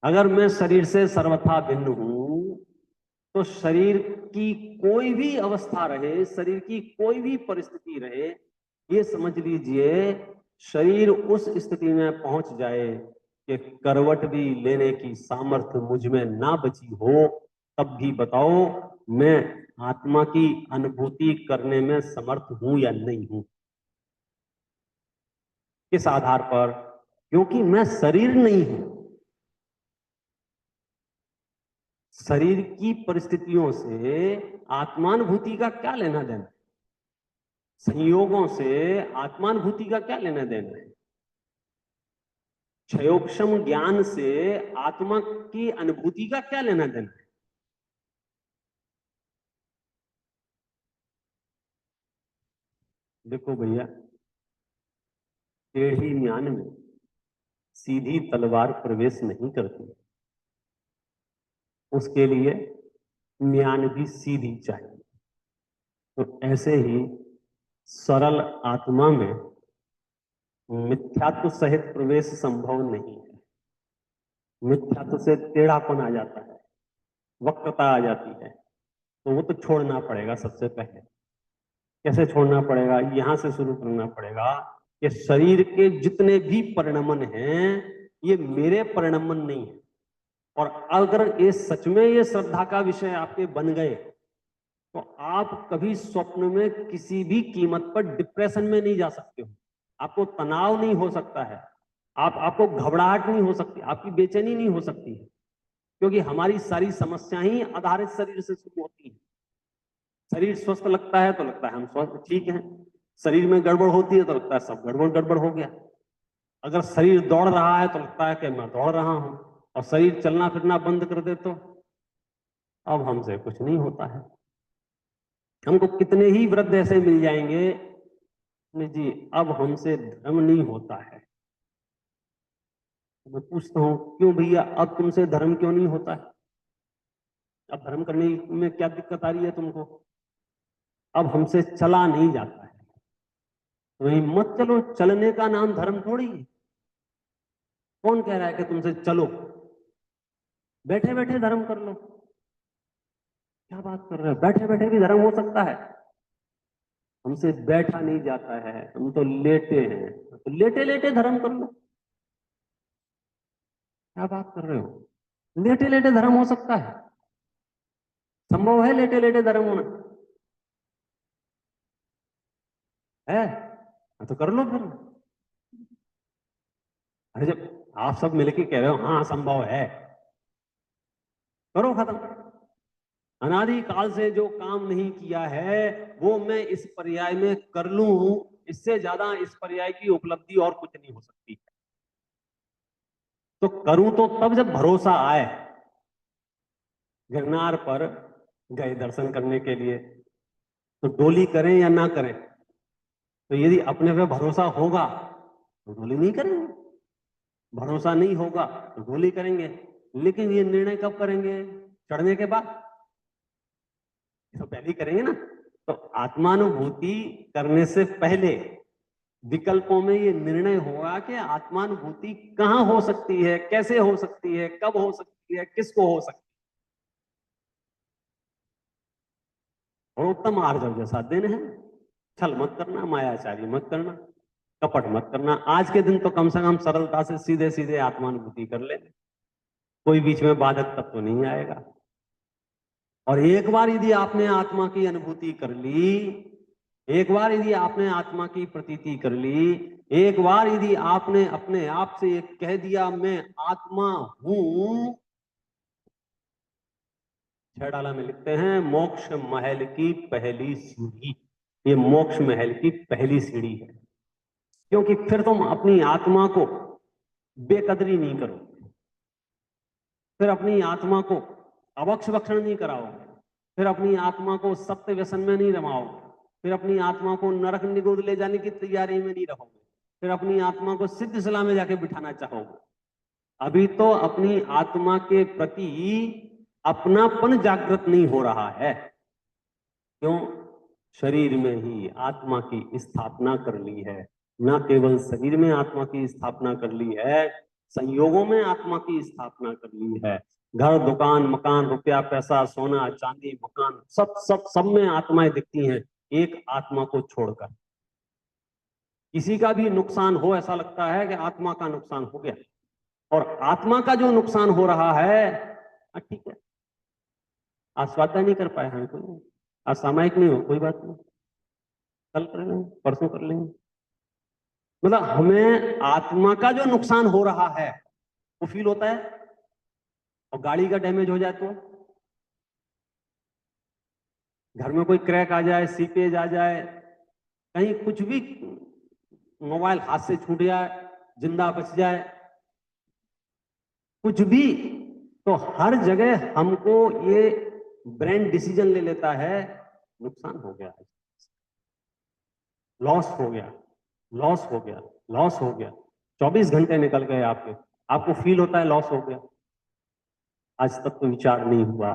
अगर मैं शरीर से सर्वथा भिन्न हूं, तो शरीर की कोई भी अवस्था रहे, शरीर की कोई भी परिस्थिति रहे, ये समझ लीजिए शरीर उस स्थिति में पहुंच जाए कि करवट भी लेने की सामर्थ्य मुझ में ना बची हो, तब भी बताओ मैं आत्मा की अनुभूति करने में समर्थ हूं या नहीं हूं? किस आधार पर? क्योंकि मैं शरीर नहीं हूं। शरीर की परिस्थितियों से आत्मानुभूति का क्या लेना देना? संयोगों से आत्मानुभूति का क्या लेना देना है? क्षयोक्षम ज्ञान से आत्मा की अनुभूति का क्या लेना देना है? देखो भैया, टेढ़ी म्यान में सीधी तलवार प्रवेश नहीं करती, उसके लिए म्यान भी सीधी चाहिए। तो ऐसे ही सरल आत्मा में मिथ्यात्व सहित प्रवेश संभव नहीं है। मिथ्यात्व से टेढ़ापन आ जाता है, वक्रता आ जाती है, तो वो तो छोड़ना पड़ेगा सबसे पहले। कैसे छोड़ना पड़ेगा? यहां से शुरू करना पड़ेगा कि शरीर के जितने भी परिणमन हैं ये मेरे परिणमन नहीं है। और अगर ये सच में ये श्रद्धा का विषय आपके बन गए, तो आप कभी स्वप्न में किसी भी कीमत पर डिप्रेशन में नहीं जा सकते हो। आपको तनाव नहीं हो सकता है, आपको घबराहट नहीं हो सकती, आपकी बेचैनी नहीं हो सकती है, क्योंकि हमारी सारी समस्या ही आधारित शरीर से शुरू होती है। शरीर स्वस्थ लगता है तो लगता है हम स्वस्थ ठीक हैं, शरीर में गड़बड़ होती है तो लगता है सब गड़बड़ गड़बड़ हो गया। अगर शरीर दौड़ रहा है तो लगता है कि मैं दौड़ रहा हूं, और शरीर चलना फिरना बंद कर दे तो अब हमसे कुछ नहीं होता है। हमको कितने ही वृद्ध ऐसे मिल जाएंगे, नहीं जी अब हमसे धर्म नहीं होता है। मैं पूछता हूं क्यों भैया, अब तुमसे धर्म क्यों नहीं होता है? अब धर्म करने में क्या दिक्कत आ रही है तुमको? अब हमसे चला नहीं जाता है, तो वही मत चलो। चलने का नाम धर्म थोड़ी है। कौन कह रहा है कि तुमसे चलो? बैठे बैठे धर्म कर लो। क्या बात कर रहे हो? बैठे बैठे भी धर्म हो सकता है? हमसे बैठा नहीं जाता है, हम तो लेटे हैं, तो लेटे लेटे धर्म कर लो। क्या बात कर रहे हो? लेटे लेटे धर्म हो सकता है? संभव है लेटे लेटे धर्म होना? है? हाँ, तो कर लो फिर। अरे जब आप सब मिलके कह रहे हो हाँ संभव है, करो खत्म। अनादि काल से जो काम नहीं किया है वो मैं इस पर्याय में कर लूं, इससे ज्यादा इस पर्याय की उपलब्धि और कुछ नहीं हो सकती। तो करूं तो तब जब भरोसा आए। गिरनार पर गए दर्शन करने के लिए, तो डोली करें या ना करें? तो यदि अपने पे भरोसा होगा तो डोली नहीं करेंगे, भरोसा नहीं होगा तो डोली करेंगे। लेकिन ये निर्णय कब करेंगे? चढ़ने के बाद? तो पहले ही करेंगे ना। तो आत्मानुभूति करने से पहले विकल्पों में ये निर्णय होगा कि आत्मानुभूति कहां हो सकती है, कैसे हो सकती है, कब हो सकती है, किसको हो सकती है। और उत्तम आर्जव जैसा दिन है। छल मत करना, मायाचारी मत करना, कपट मत करना। आज के दिन तो कम से कम सरलता से सीधे सीधे आत्मानुभूति कर ले, कोई बीच में बाधक तत्व तो नहीं आएगा। और एक बार यदि आपने आत्मा की अनुभूति कर ली, एक बार यदि आपने आत्मा की प्रतीति कर ली, एक बार यदि आपने अपने आप से कह दिया मैं आत्मा हूं। छेड़ाला में लिखते हैं मोक्ष महल की पहली सीढ़ी। ये मोक्ष महल की पहली सीढ़ी है, क्योंकि फिर तुम अपनी आत्मा को बेकदरी नहीं करोगे, फिर अपनी आत्मा को अवक्ष भक्षण नहीं कराओगे, फिर अपनी आत्मा को सत्य व्यसन में नहीं रमाओगे, फिर अपनी आत्मा को नरक निगोद ले जाने की तैयारी में नहीं रहोगे, फिर अपनी आत्मा को सिद्ध सलाह में जाके बिठाना चाहोगे। अभी तो अपनी आत्मा के प्रति अपनापन जागृत नहीं हो रहा है। क्यों? शरीर में ही आत्मा की स्थापना कर ली है। न केवल शरीर में आत्मा की स्थापना कर ली है, संयोगों में आत्मा की स्थापना कर ली है। घर, दुकान, मकान, रुपया, पैसा, सोना, चांदी, मकान, सब सब सब में आत्माएं दिखती हैं, एक आत्मा को छोड़कर। किसी का भी नुकसान हो, ऐसा लगता है कि आत्मा का नुकसान हो गया। और आत्मा का जो नुकसान हो रहा है, ठीक है, आज स्वाध्याय नहीं कर पाए हैं कोई, आज सामायिक नहीं हो, कोई बात नहीं, कल कर लेंगे, परसों कर लेंगे। मतलब हमें आत्मा का जो नुकसान हो रहा है वो फील होता है। और गाड़ी का डैमेज हो जाए तो, घर में कोई क्रैक आ जाए, सीपेज आ जाए, कहीं कुछ भी, मोबाइल हाथ से छूट जाए, जिंदा बच जाए, कुछ भी, तो हर जगह हमको ये ब्रेन डिसीजन ले लेता है, नुकसान हो गया, लॉस हो गया, लॉस हो गया, लॉस हो गया। 24 घंटे निकल गए आपके, आपको फील होता है लॉस हो गया। आज तक तो विचार नहीं हुआ,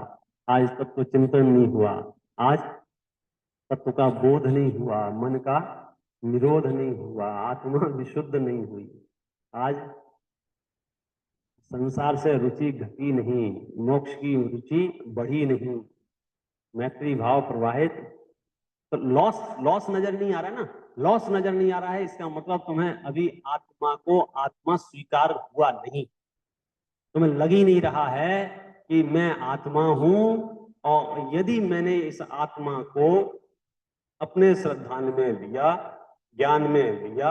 आज तक तो चिंतन नहीं हुआ, आज तत्व का बोध नहीं हुआ, मन का निरोध नहीं हुआ, आत्मा विशुद्ध नहीं हुई, आज संसार से रुचि घटी नहीं, मोक्ष की रुचि बढ़ी नहीं, मैत्री भाव प्रवाहित। तो लॉस लॉस नजर नहीं आ रहा है ना, लॉस नजर नहीं आ रहा है, इसका मतलब तुम्हें अभी आत्मा को आत्मा स्वीकार हुआ नहीं। तुम्हें लग ही नहीं रहा है कि मैं आत्मा हूं, और यदि मैंने इस आत्मा को अपने श्रद्धान में लिया, ज्ञान में लिया,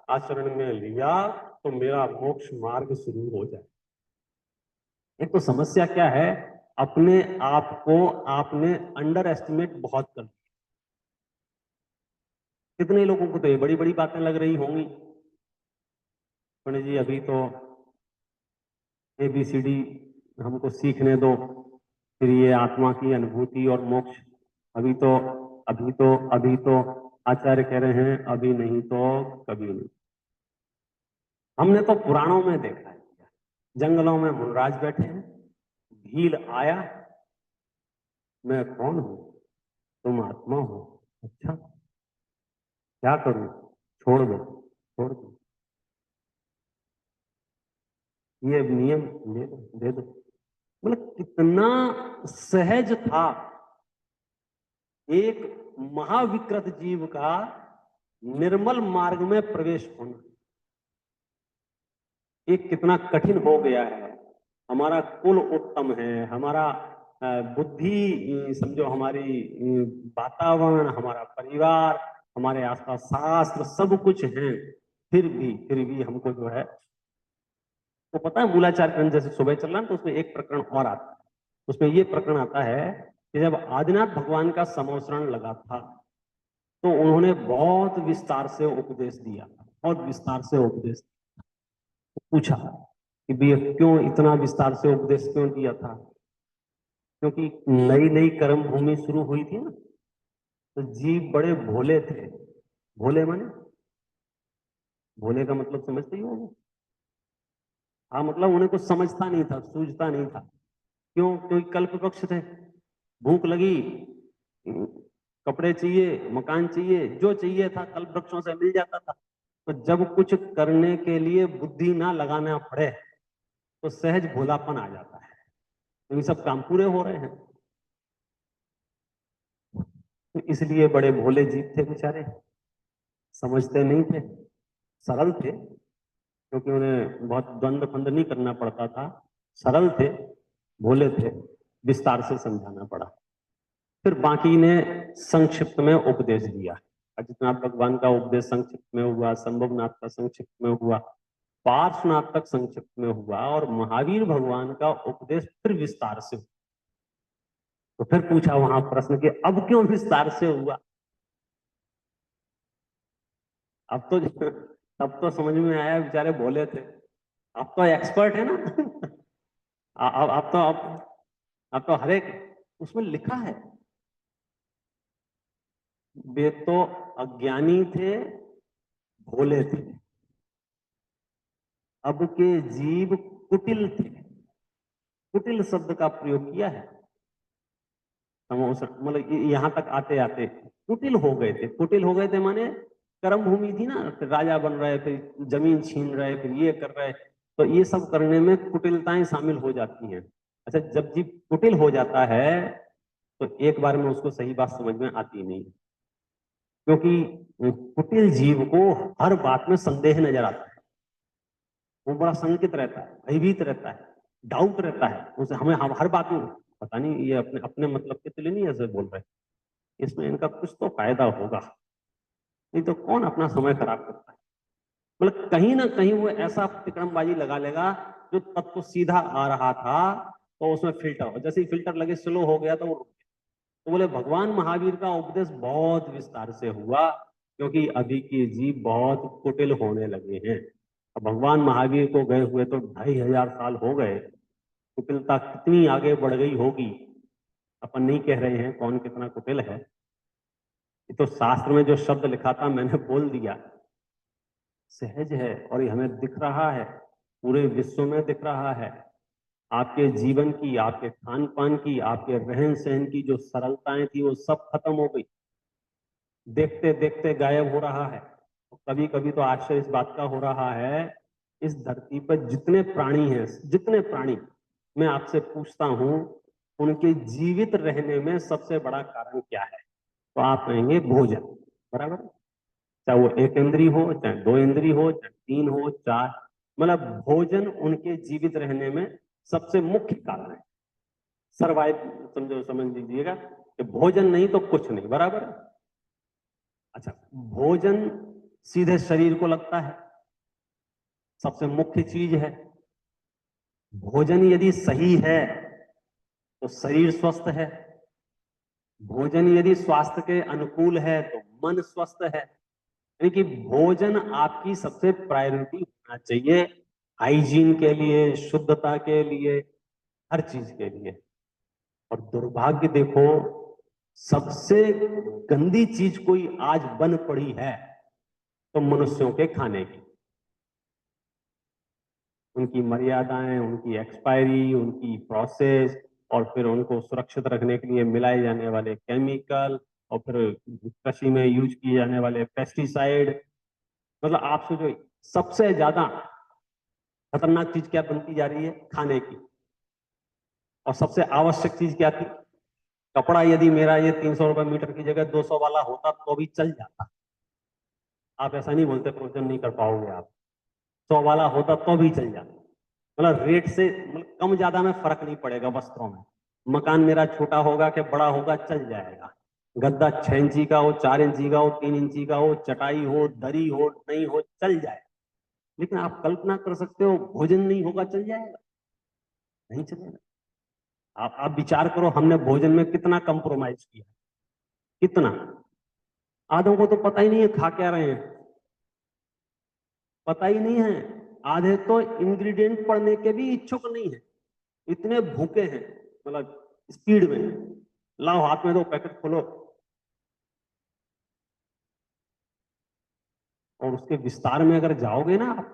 आचरण में लिया, तो मेरा मोक्ष मार्ग शुरू हो जाए। एक तो समस्या क्या है, अपने आप को आपने अंडर एस्टिमेट बहुत कर दिया। कितने लोगों को तो ये बड़ी बड़ी बातें लग रही होंगी, पंडित जी अभी तो ABCD हमको सीखने दो, फिर ये आत्मा की अनुभूति और मोक्ष। अभी तो अभी तो अभी तो आचार्य कह रहे हैं अभी नहीं तो कभी नहीं। हमने तो पुराणों में देखा है, जंगलों में मुनराज बैठे हैं, भील आया, मैं कौन हूं? तुम आत्मा हो। अच्छा, क्या करूं? छोड़ दो, छोड़ दो, ये नियम ले दो, दे दो। मतलब कितना सहज था एक महाविकृत जीव का निर्मल मार्ग में प्रवेश होना। ये कितना कठिन हो गया है। हमारा कुल उत्तम है, हमारा बुद्धि समझो, हमारी वातावरण, हमारा परिवार, हमारे आसपास शास्त्र सब कुछ है, फिर भी हमको जो है, तो पता है मूलाचार ग्रंथ जैसे सुबह चल रहा है तो उसमें एक प्रकरण और आता है। उसमें ये प्रकरण आता है कि जब आदिनाथ भगवान का समवसरण लगा था तो उन्होंने बहुत विस्तार से उपदेश दिया, बहुत विस्तार से उपदेश। पूछा कि भैया क्यों इतना विस्तार से उपदेश क्यों दिया था? क्योंकि नई नई कर्म भूमि शुरू हुई थी ना, तो जीव बड़े भोले थे। भोले माने, भोले का मतलब समझते ही होंगे। हाँ, मतलब उन्हें कुछ समझता नहीं था, सूझता नहीं था। क्यों? क्योंकि कल्प वृक्ष थे, भूख लगी, कपड़े चाहिए, मकान चाहिए, जो चाहिए था कल्प वृक्षों से मिल जाता था। तो जब कुछ करने के लिए बुद्धि ना लगाना पड़े तो सहज भोलापन आ जाता है, तो ये सब काम पूरे हो रहे हैं। तो इसलिए बड़े भोले जीव थे बेचारे, समझते नहीं थे, सरल थे, क्योंकि उन्हें बहुत द्वंद्व फंद नहीं करना पड़ता था, सरल थे, भोले थे, विस्तार से समझाना पड़ा। फिर बाकी ने संक्षिप्त में उपदेश दिया। अजितनाथ भगवान का उपदेश संक्षिप्त में हुआ, संभवनाथ का संक्षिप्त में हुआ, पार्श्वनाथ तक संक्षिप्त में हुआ, और महावीर भगवान का उपदेश फिर विस्तार से हुआ। तो फिर पूछा वहां प्रश्न कि अब क्यों विस्तार से हुआ? अब तो तब तो समझ में आया बेचारे भोले थे, अब तो एक्सपर्ट है ना। अब तो अब तो हर एक उसमें लिखा है। वे तो अज्ञानी थे, भोले थे, अब के जीव कुटिल थे। कुटिल शब्द का प्रयोग किया है। मतलब यहां तक आते आते कुटिल हो गए थे। कुटिल हो गए थे माने कर्म भूमि थी ना, फिर राजा बन रहे, फिर जमीन छीन रहे, फिर ये कर रहे, तो ये सब करने में कुटिलताएं शामिल हो जाती हैं। अच्छा, जब जीव कुटिल हो जाता है तो एक बार में उसको सही बात समझ में आती नहीं, क्योंकि कुटिल जीव को हर बात में संदेह नजर आता है। वो बड़ा शंकित रहता है, भयभीत रहता है, डाउट रहता है उसे, हमें हम हर बात में पता नहीं ये अपने अपने मतलब के लिए नहीं ऐसे बोल रहे, इसमें इनका कुछ तो फायदा होगा, नहीं तो कौन अपना समय खराब करता है। मतलब कहीं ना कहीं वो ऐसा तिकड़मबाजी लगा लेगा जो तत्व सीधा आ रहा था तो उसमें फिल्टर हो, जैसे ही फिल्टर लगे स्लो हो गया तो वो रुक गया। तो बोले भगवान महावीर का उपदेश बहुत विस्तार से हुआ, क्योंकि अभी के जीव बहुत कुटिल होने लगे हैं। अब भगवान महावीर को गए हुए तो 2500 साल हो गए, कुटिलता कितनी आगे बढ़ गई होगी अपन नहीं कह रहे हैं कौन कितना कुटिल है। ये तो शास्त्र में जो शब्द लिखा था मैंने बोल दिया, सहज है, और ये हमें दिख रहा है, पूरे विश्व में दिख रहा है। आपके जीवन की, आपके खान पान की, आपके रहन सहन की जो सरलताएं थी वो सब खत्म हो गई, देखते देखते गायब हो रहा है। कभी कभी तो आश्चर्य इस बात का हो रहा है, इस धरती पर जितने प्राणी हैं, जितने प्राणी, मैं आपसे पूछता हूं उनके जीवित रहने में सबसे बड़ा कारण क्या है? तो आप कहेंगे भोजन, बराबर। चाहे वो एक इंद्री हो, चाहे दो इंद्री हो, चाहे तीन हो, चार, मतलब भोजन उनके जीवित रहने में सबसे मुख्य कारण है। सर्वाइव, समझो, समझ लीजिएगा कि भोजन नहीं तो कुछ नहीं, बराबर। अच्छा, भोजन सीधे शरीर को लगता है, सबसे मुख्य चीज है। भोजन यदि सही है तो शरीर स्वस्थ है, भोजन यदि स्वास्थ्य के अनुकूल है तो मन स्वस्थ है। यानी कि भोजन आपकी सबसे प्रायोरिटी होना चाहिए, हाइजीन के लिए, शुद्धता के लिए, हर चीज के लिए। और दुर्भाग्य देखो, सबसे गंदी चीज कोई आज बन पड़ी है तो मनुष्यों के खाने की, उनकी मर्यादाएं, उनकी एक्सपायरी, उनकी प्रोसेस, और फिर उनको सुरक्षित रखने के लिए मिलाए जाने वाले केमिकल, और फिर कृषि में यूज किए जाने वाले पेस्टिसाइड, मतलब आपसे जो सबसे ज्यादा खतरनाक चीज क्या बनती जा रही है, खाने की। और सबसे आवश्यक चीज क्या थी, कपड़ा। यदि मेरा ये 300 रुपए मीटर की जगह 200 वाला होता तो भी चल जाता। आप ऐसा नहीं बोलते प्रोजन नहीं कर पाओगे आप, 100 वाला होता तो भी चल जाता। मतलब रेट से मतलब कम ज्यादा में फर्क नहीं पड़ेगा वस्त्रों में। मकान मेरा छोटा होगा कि बड़ा होगा, चल जाएगा। गद्दा 6 इंची का हो, 4 इंची का हो, 3 इंची का हो, चटाई हो, दरी हो, नहीं हो, चल जाएगा। लेकिन आप कल्पना कर सकते हो, भोजन नहीं होगा, चल जाएगा? नहीं चलेगा। आप विचार करो, हमने भोजन में कितना कंप्रोमाइज किया, कितना। आधों को तो पता ही नहीं है खा क्या रहे हैं, पता ही नहीं है। आधे तो इंग्रेडिएंट पढ़ने के भी इच्छुक नहीं है, इतने भूखे हैं, मतलब स्पीड में। लाओ हाथ में दो, पैकेट खोलो, और उसके विस्तार में अगर जाओगे ना आप,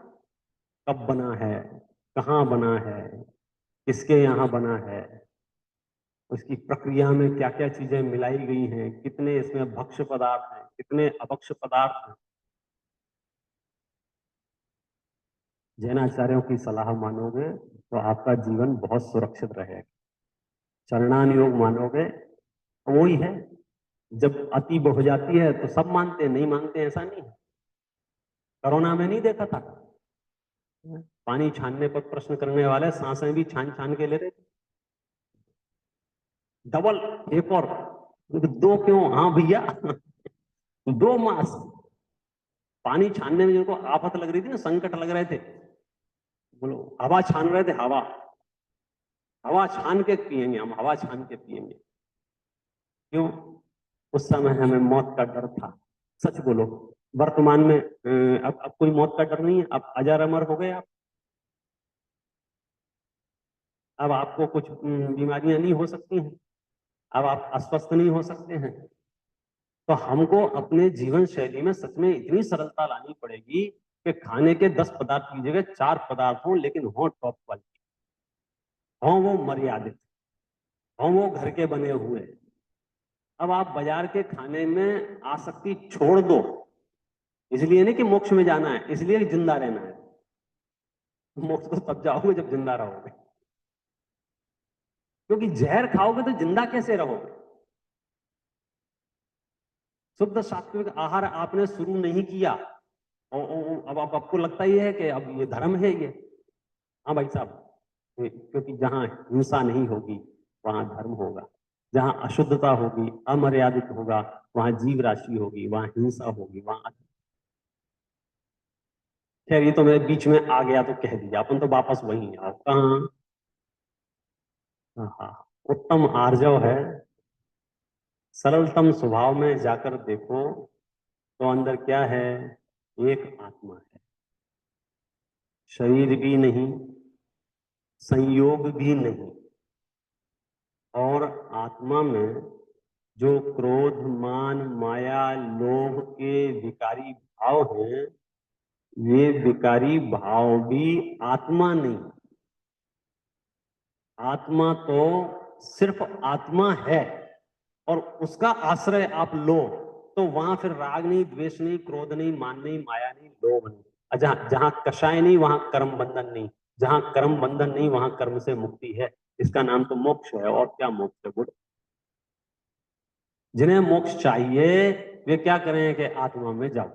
कब बना है, कहाँ बना है, किसके यहाँ बना है, उसकी प्रक्रिया में क्या क्या चीजें मिलाई गई हैं, कितने इसमें भक्ष्य पदार्थ हैं, कितने अपक्ष पदार्थ हैं। जैनाचार्यों की सलाह मानोगे तो आपका जीवन बहुत सुरक्षित रहेगा। चरणान योग मानोगे तो वही है। जब अति हो जाती है तो सब मानते हैं, नहीं मानते ऐसा नहीं है। कोरोना में नहीं देखा था, पानी छानने पर प्रश्न करने वाले सांसें भी छान छान के ले रहे थे। डबल, एक और, दो क्यों, हाँ भैया, 2 मास्क। पानी छानने में जिनको आफत लग रही थी ना, संकट लग रहे थे, बोलो हवा छान रहे थे, हवा, हवा छान के पिएंगे हम, हवा छान के पिएंगे। क्यों? उस समय हमें मौत का डर था। सच बोलो, वर्तमान में अब कोई मौत का डर नहीं है। अब अजर अमर हो गए आप। अब आपको कुछ बीमारियां नहीं हो सकती हैं, अब आप अस्वस्थ नहीं हो सकते हैं। तो हमको अपने जीवन शैली में सच में इतनी सरलता लानी पड़ेगी कि खाने के 10 पदार्थ की जगह 4 पदार्थ हों, लेकिन हो टॉप क्वालिटी, हो वो मर्यादित, हो वो घर के बने हुए। अब आप बाजार के खाने में आसक्ति छोड़ दो, इसलिए नहीं कि मोक्ष में जाना है, इसलिए कि जिंदा रहना है। मोक्ष तो तब जाओगे जब जिंदा रहोगे, क्योंकि जहर खाओगे तो जिंदा कैसे रहोगे? शुद्ध सात्विक आहार आपने शुरू नहीं किया, और अब आपको लगता ही है कि अब ये धर्म है ये। हाँ भाई साहब, क्योंकि जहां हिंसा नहीं होगी वहां धर्म होगा, जहां अशुद्धता होगी, अमर्यादित होगा, वहां जीव राशि होगी, वहां हिंसा होगी, वहां। खैर ये तो मैं बीच में आ गया तो कह दिया, अपन तो वापस वही आओ कहाँ। हाँ, उत्तम आर्जव है, सरलतम स्वभाव में जाकर देखो तो अंदर क्या है, एक आत्मा है। शरीर भी नहीं, संयोग भी नहीं, और आत्मा में जो क्रोध, मान, माया, लोभ के विकारी भाव हैं, ये विकारी भाव भी आत्मा नहीं। आत्मा तो सिर्फ आत्मा है, और उसका आश्रय आप लो तो वहां फिर राग नहीं, द्वेष नहीं, क्रोध नहीं, मान नहीं, माया नहीं, लोभ नहीं। जहां जहां कषाय नहीं वहां कर्म बंधन नहीं, जहां कर्म बंधन नहीं वहां कर्म से मुक्ति है। इसका नाम तो मोक्ष है, और क्या मोक्ष है बुढ़। जिन्हें मोक्ष चाहिए वे क्या करें कि आत्मा में जाओ।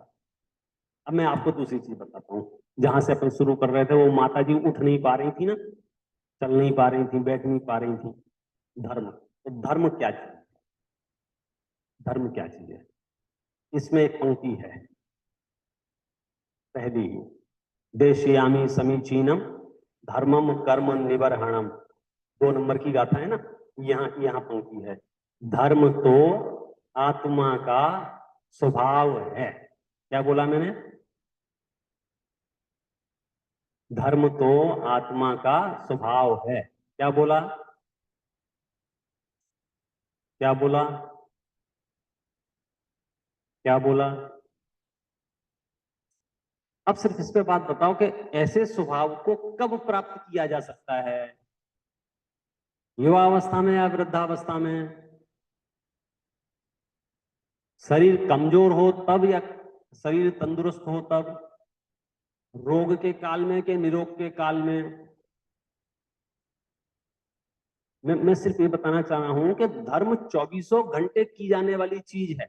अब मैं आपको दूसरी चीज बताता हूँ, जहां से अपन शुरू कर रहे थे, वो माता जी उठ नहीं पा रही थी ना, चल नहीं पा रही थी, बैठ नहीं पा रही थी। धर्म, तो धर्म क्या चीज, धर्म क्या चीज है? इसमें एक पंक्ति है, पहली, देशयामी समीचीनम धर्मम कर्म निबर्हणम। 2 नंबर की गाथा है ना, यहाँ यहाँ पंक्ति है, धर्म तो आत्मा का स्वभाव है। क्या बोला मैंने? धर्म तो आत्मा का स्वभाव है। क्या बोला? क्या बोला? क्या बोला? अब सिर्फ इस पे बात बताओ कि ऐसे स्वभाव को कब प्राप्त किया जा सकता है? युवावस्था में या वृद्धावस्था में, शरीर कमजोर हो तब या शरीर तंदुरुस्त हो तब, रोग के काल में कि निरोग के काल में। मैं सिर्फ ये बताना चाह रहा हूं कि धर्म 24 घंटे की जाने वाली चीज है।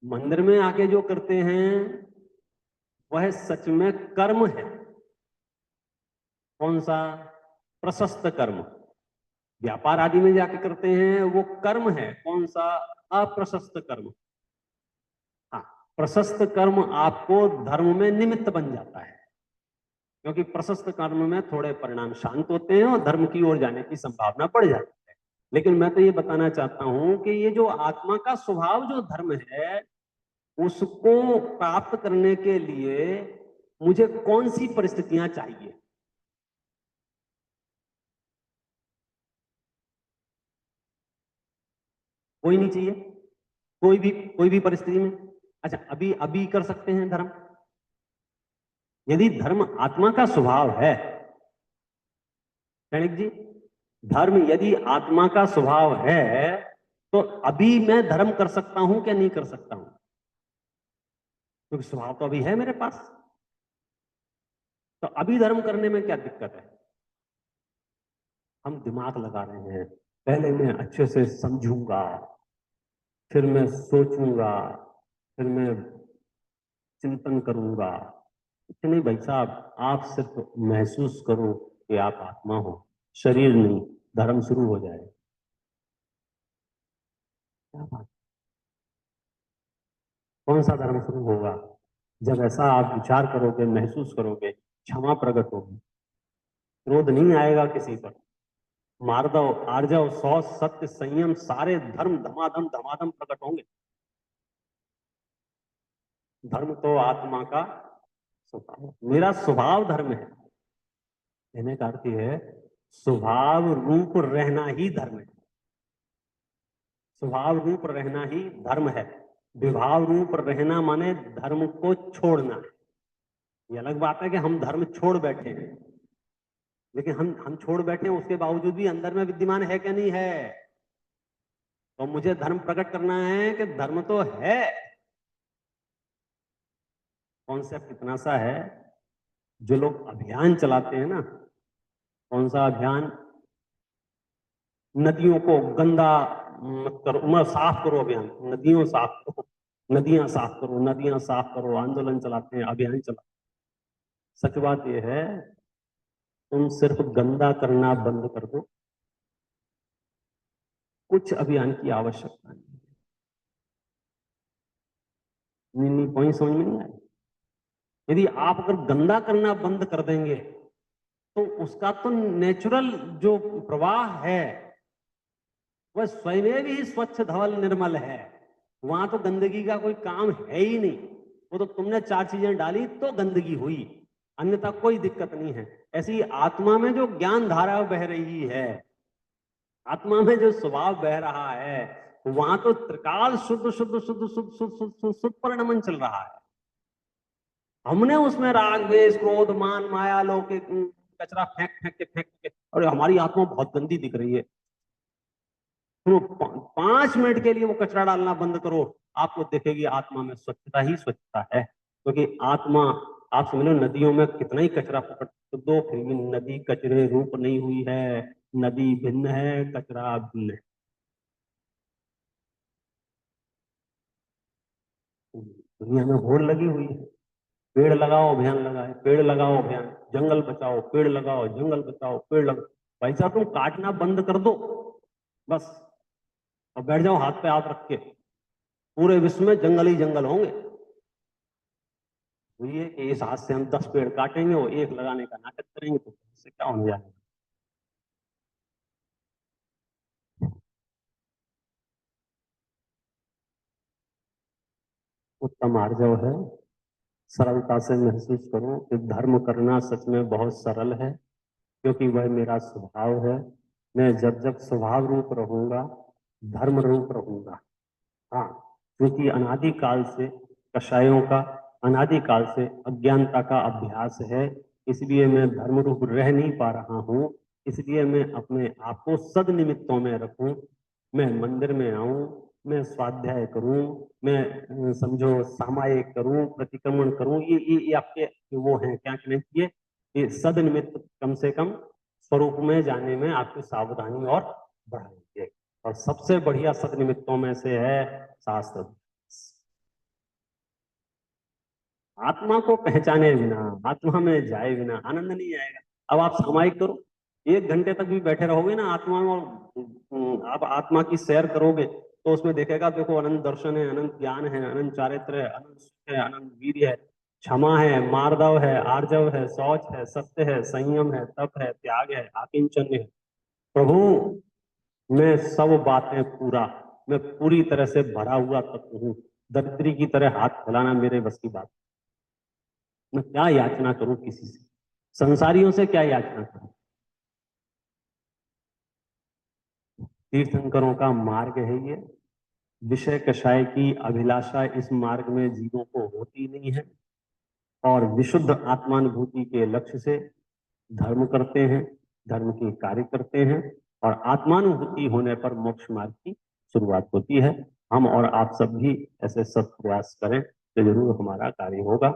मंदिर में आके जो करते हैं वह सच में कर्म है। कौन सा? प्रशस्त कर्म। व्यापार आदि में जाके करते हैं वो कर्म है। कौन सा? अप्रशस्त कर्म। हाँ, प्रशस्त कर्म आपको धर्म में निमित्त बन जाता है, क्योंकि प्रशस्त कर्म में थोड़े परिणाम शांत होते हैं और धर्म की ओर जाने की संभावना बढ़ जाती है। लेकिन मैं तो ये बताना चाहता हूं कि ये जो आत्मा का स्वभाव जो धर्म है, उसको प्राप्त करने के लिए मुझे कौन सी परिस्थितियां चाहिए? कोई नहीं चाहिए, कोई भी परिस्थिति में। अच्छा, अभी अभी कर सकते हैं धर्म? यदि धर्म आत्मा का स्वभाव है, गणिक जी, धर्म यदि आत्मा का स्वभाव है तो अभी मैं धर्म कर सकता हूं क्या नहीं कर सकता हूं? क्योंकि स्वभाव तो अभी है मेरे पास, तो अभी धर्म करने में क्या दिक्कत है? हम दिमाग लगा रहे हैं, पहले मैं अच्छे से समझूंगा, फिर मैं सोचूंगा, फिर मैं चिंतन करूंगा। कुछ नहीं भाई साहब, आप सिर्फ महसूस करो कि आप आत्मा हो, शरीर नहीं, धर्म शुरू हो जाए। क्या बात? कौन सा धर्म शुरू होगा? जब ऐसा आप विचार करोगे, महसूस करोगे, क्षमा प्रकट होगी, क्रोध नहीं आएगा किसी पर, मार्दव, आर्जव, सौच, सत्य, संयम, सारे धर्म धमाधम धमाधम प्रकट होंगे। धर्म तो आत्मा का स्वभाव, मेरा स्वभाव धर्म है। कहने का अर्थ है स्वभाव रूप रहना ही धर्म है। स्वभाव रूप रहना ही धर्म है। विभाव रूप रहना माने धर्म को छोड़ना है। ये अलग बात है कि हम धर्म छोड़ बैठे हैं, लेकिन हम छोड़ बैठे हैं उसके बावजूद भी अंदर में विद्यमान है क्या नहीं है? तो मुझे धर्म प्रकट करना है कि धर्म तो है। कॉन्सेप्ट इतना सा है, जो लोग अभियान चलाते हैं ना, कौन सा अभियान? नदियों को गंदा मत करो, मत साफ करो अभियान, नदियों साफ करो, नदियां साफ करो, नदियां साफ करो, आंदोलन चलाते हैं, अभियान चलाते हैं। सच बात यह है, तुम सिर्फ गंदा करना बंद कर दो, कुछ अभियान की आवश्यकता नहीं। नहीं, पॉइंट समझ में नहीं आया? यदि आप अगर गंदा करना बंद कर देंगे तो उसका तो नेचुरल जो प्रवाह है वह स्वयं ही स्वच्छ धवल निर्मल है। वहां तो गंदगी का कोई काम है ही नहीं। वो तो तुमने चार चीजें डाली तो गंदगी हुई, अन्यथा कोई दिक्कत नहीं है। ऐसी ही आत्मा में जो ज्ञान धारा बह रही है, आत्मा में जो स्वभाव बह रहा है, वहां तो त्रिकाल शुद्ध शुद्ध शुद्ध शुद्ध शुद्ध शुद्ध शुद्ध परिणमन चल रहा है। हमने उसमें राग द्वेष क्रोध मान माया लौकिक कचरा फेंक फेंक के और हमारी आत्मा बहुत गंदी दिख रही है। तो 5 मिनट के लिए वो कचरा डालना बंद करो, आपको देखेगी आत्मा में स्वच्छता ही स्वच्छता है। क्योंकि आत्मा, आप समझ लो, नदियों में कितना ही कचरा पकड़ दो फिर भी नदी कचरे रूप नहीं हुई है। नदी भिन्न है, कचरा भिन्न है। दुनिया में होड़ लगी हुई है, पेड़ लगाओ अभियान लगाए, पेड़ लगाओ अभियान, जंगल बचाओ, पेड़ लगाओ, जंगल बचाओ, पेड़ लगाओ। भाई साहब तुम काटना बंद कर दो बस, और बैठ जाओ हाथ पे हाथ रख के, पूरे विश्व में जंगल ही जंगल होंगे। वही है कि इस हाथ से हम 10 पेड़ काटेंगे और एक लगाने का नाटक करेंगे, तो इससे क्या होने जाएगा? उत्तम आर्जव है। सरलता से महसूस करो कि धर्म करना सच में बहुत सरल है, क्योंकि वह मेरा स्वभाव है। मैं जब जब स्वभाव रूप रहूंगा, धर्म रूप रहूंगा। हाँ, क्योंकि अनादिकाल से कषायों का, अनादिकाल से अज्ञानता का अभ्यास है, इसलिए मैं धर्म रूप रह नहीं पा रहा हूं। इसलिए मैं अपने आप को सदनिमित्तों में रखूं, मैं मंदिर में आऊं, मैं स्वाध्याय करूं, मैं समझो सामायिक करूं, प्रतिक्रमण करूं, ये आपके वो हैं क्या कहने चाहिए, ये सदनिमित्त कम से कम स्वरूप में जाने में आपकी सावधानी और बढ़ाएंगे। और सबसे बढ़िया सदनिमित्तों में से है शास्त्र। आत्मा को पहचाने बिना, आत्मा में जाए बिना आनंद नहीं आएगा। अब आप सामायिक करो, 1 घंटे तक भी बैठे रहोगे ना आत्मा में, और आप आत्मा की सैर करोगे तो उसमें देखेगा, देखो अनंत दर्शन है, अनंत ज्ञान है, अनंत चारित्र है, अनंत सुख है, अनंत वीर्य है, क्षमा है, मार्दव है, आर्जव है, शौच है, सत्य है, संयम है, तप है, त्याग है, आकिंचन है। प्रभु मैं सब बातें पूरा, मैं पूरी तरह से भरा हुआ तत्व हूँ। दरिद्री की तरह हाथ फैलाना मेरे बस की बात। मैं क्या याचना करूं किसी से, संसारियों से क्या याचना करूं। तीर्थंकरों का मार्ग है ये। विषय कषाय की अभिलाषा इस मार्ग में जीवों को होती नहीं है, और विशुद्ध आत्मानुभूति के लक्ष्य से धर्म करते हैं, धर्म के कार्य करते हैं, और आत्मानुभूति होने पर मोक्ष मार्ग की शुरुआत होती है। हम और आप सब भी ऐसे सत प्रयास करें तो जरूर हमारा कार्य होगा।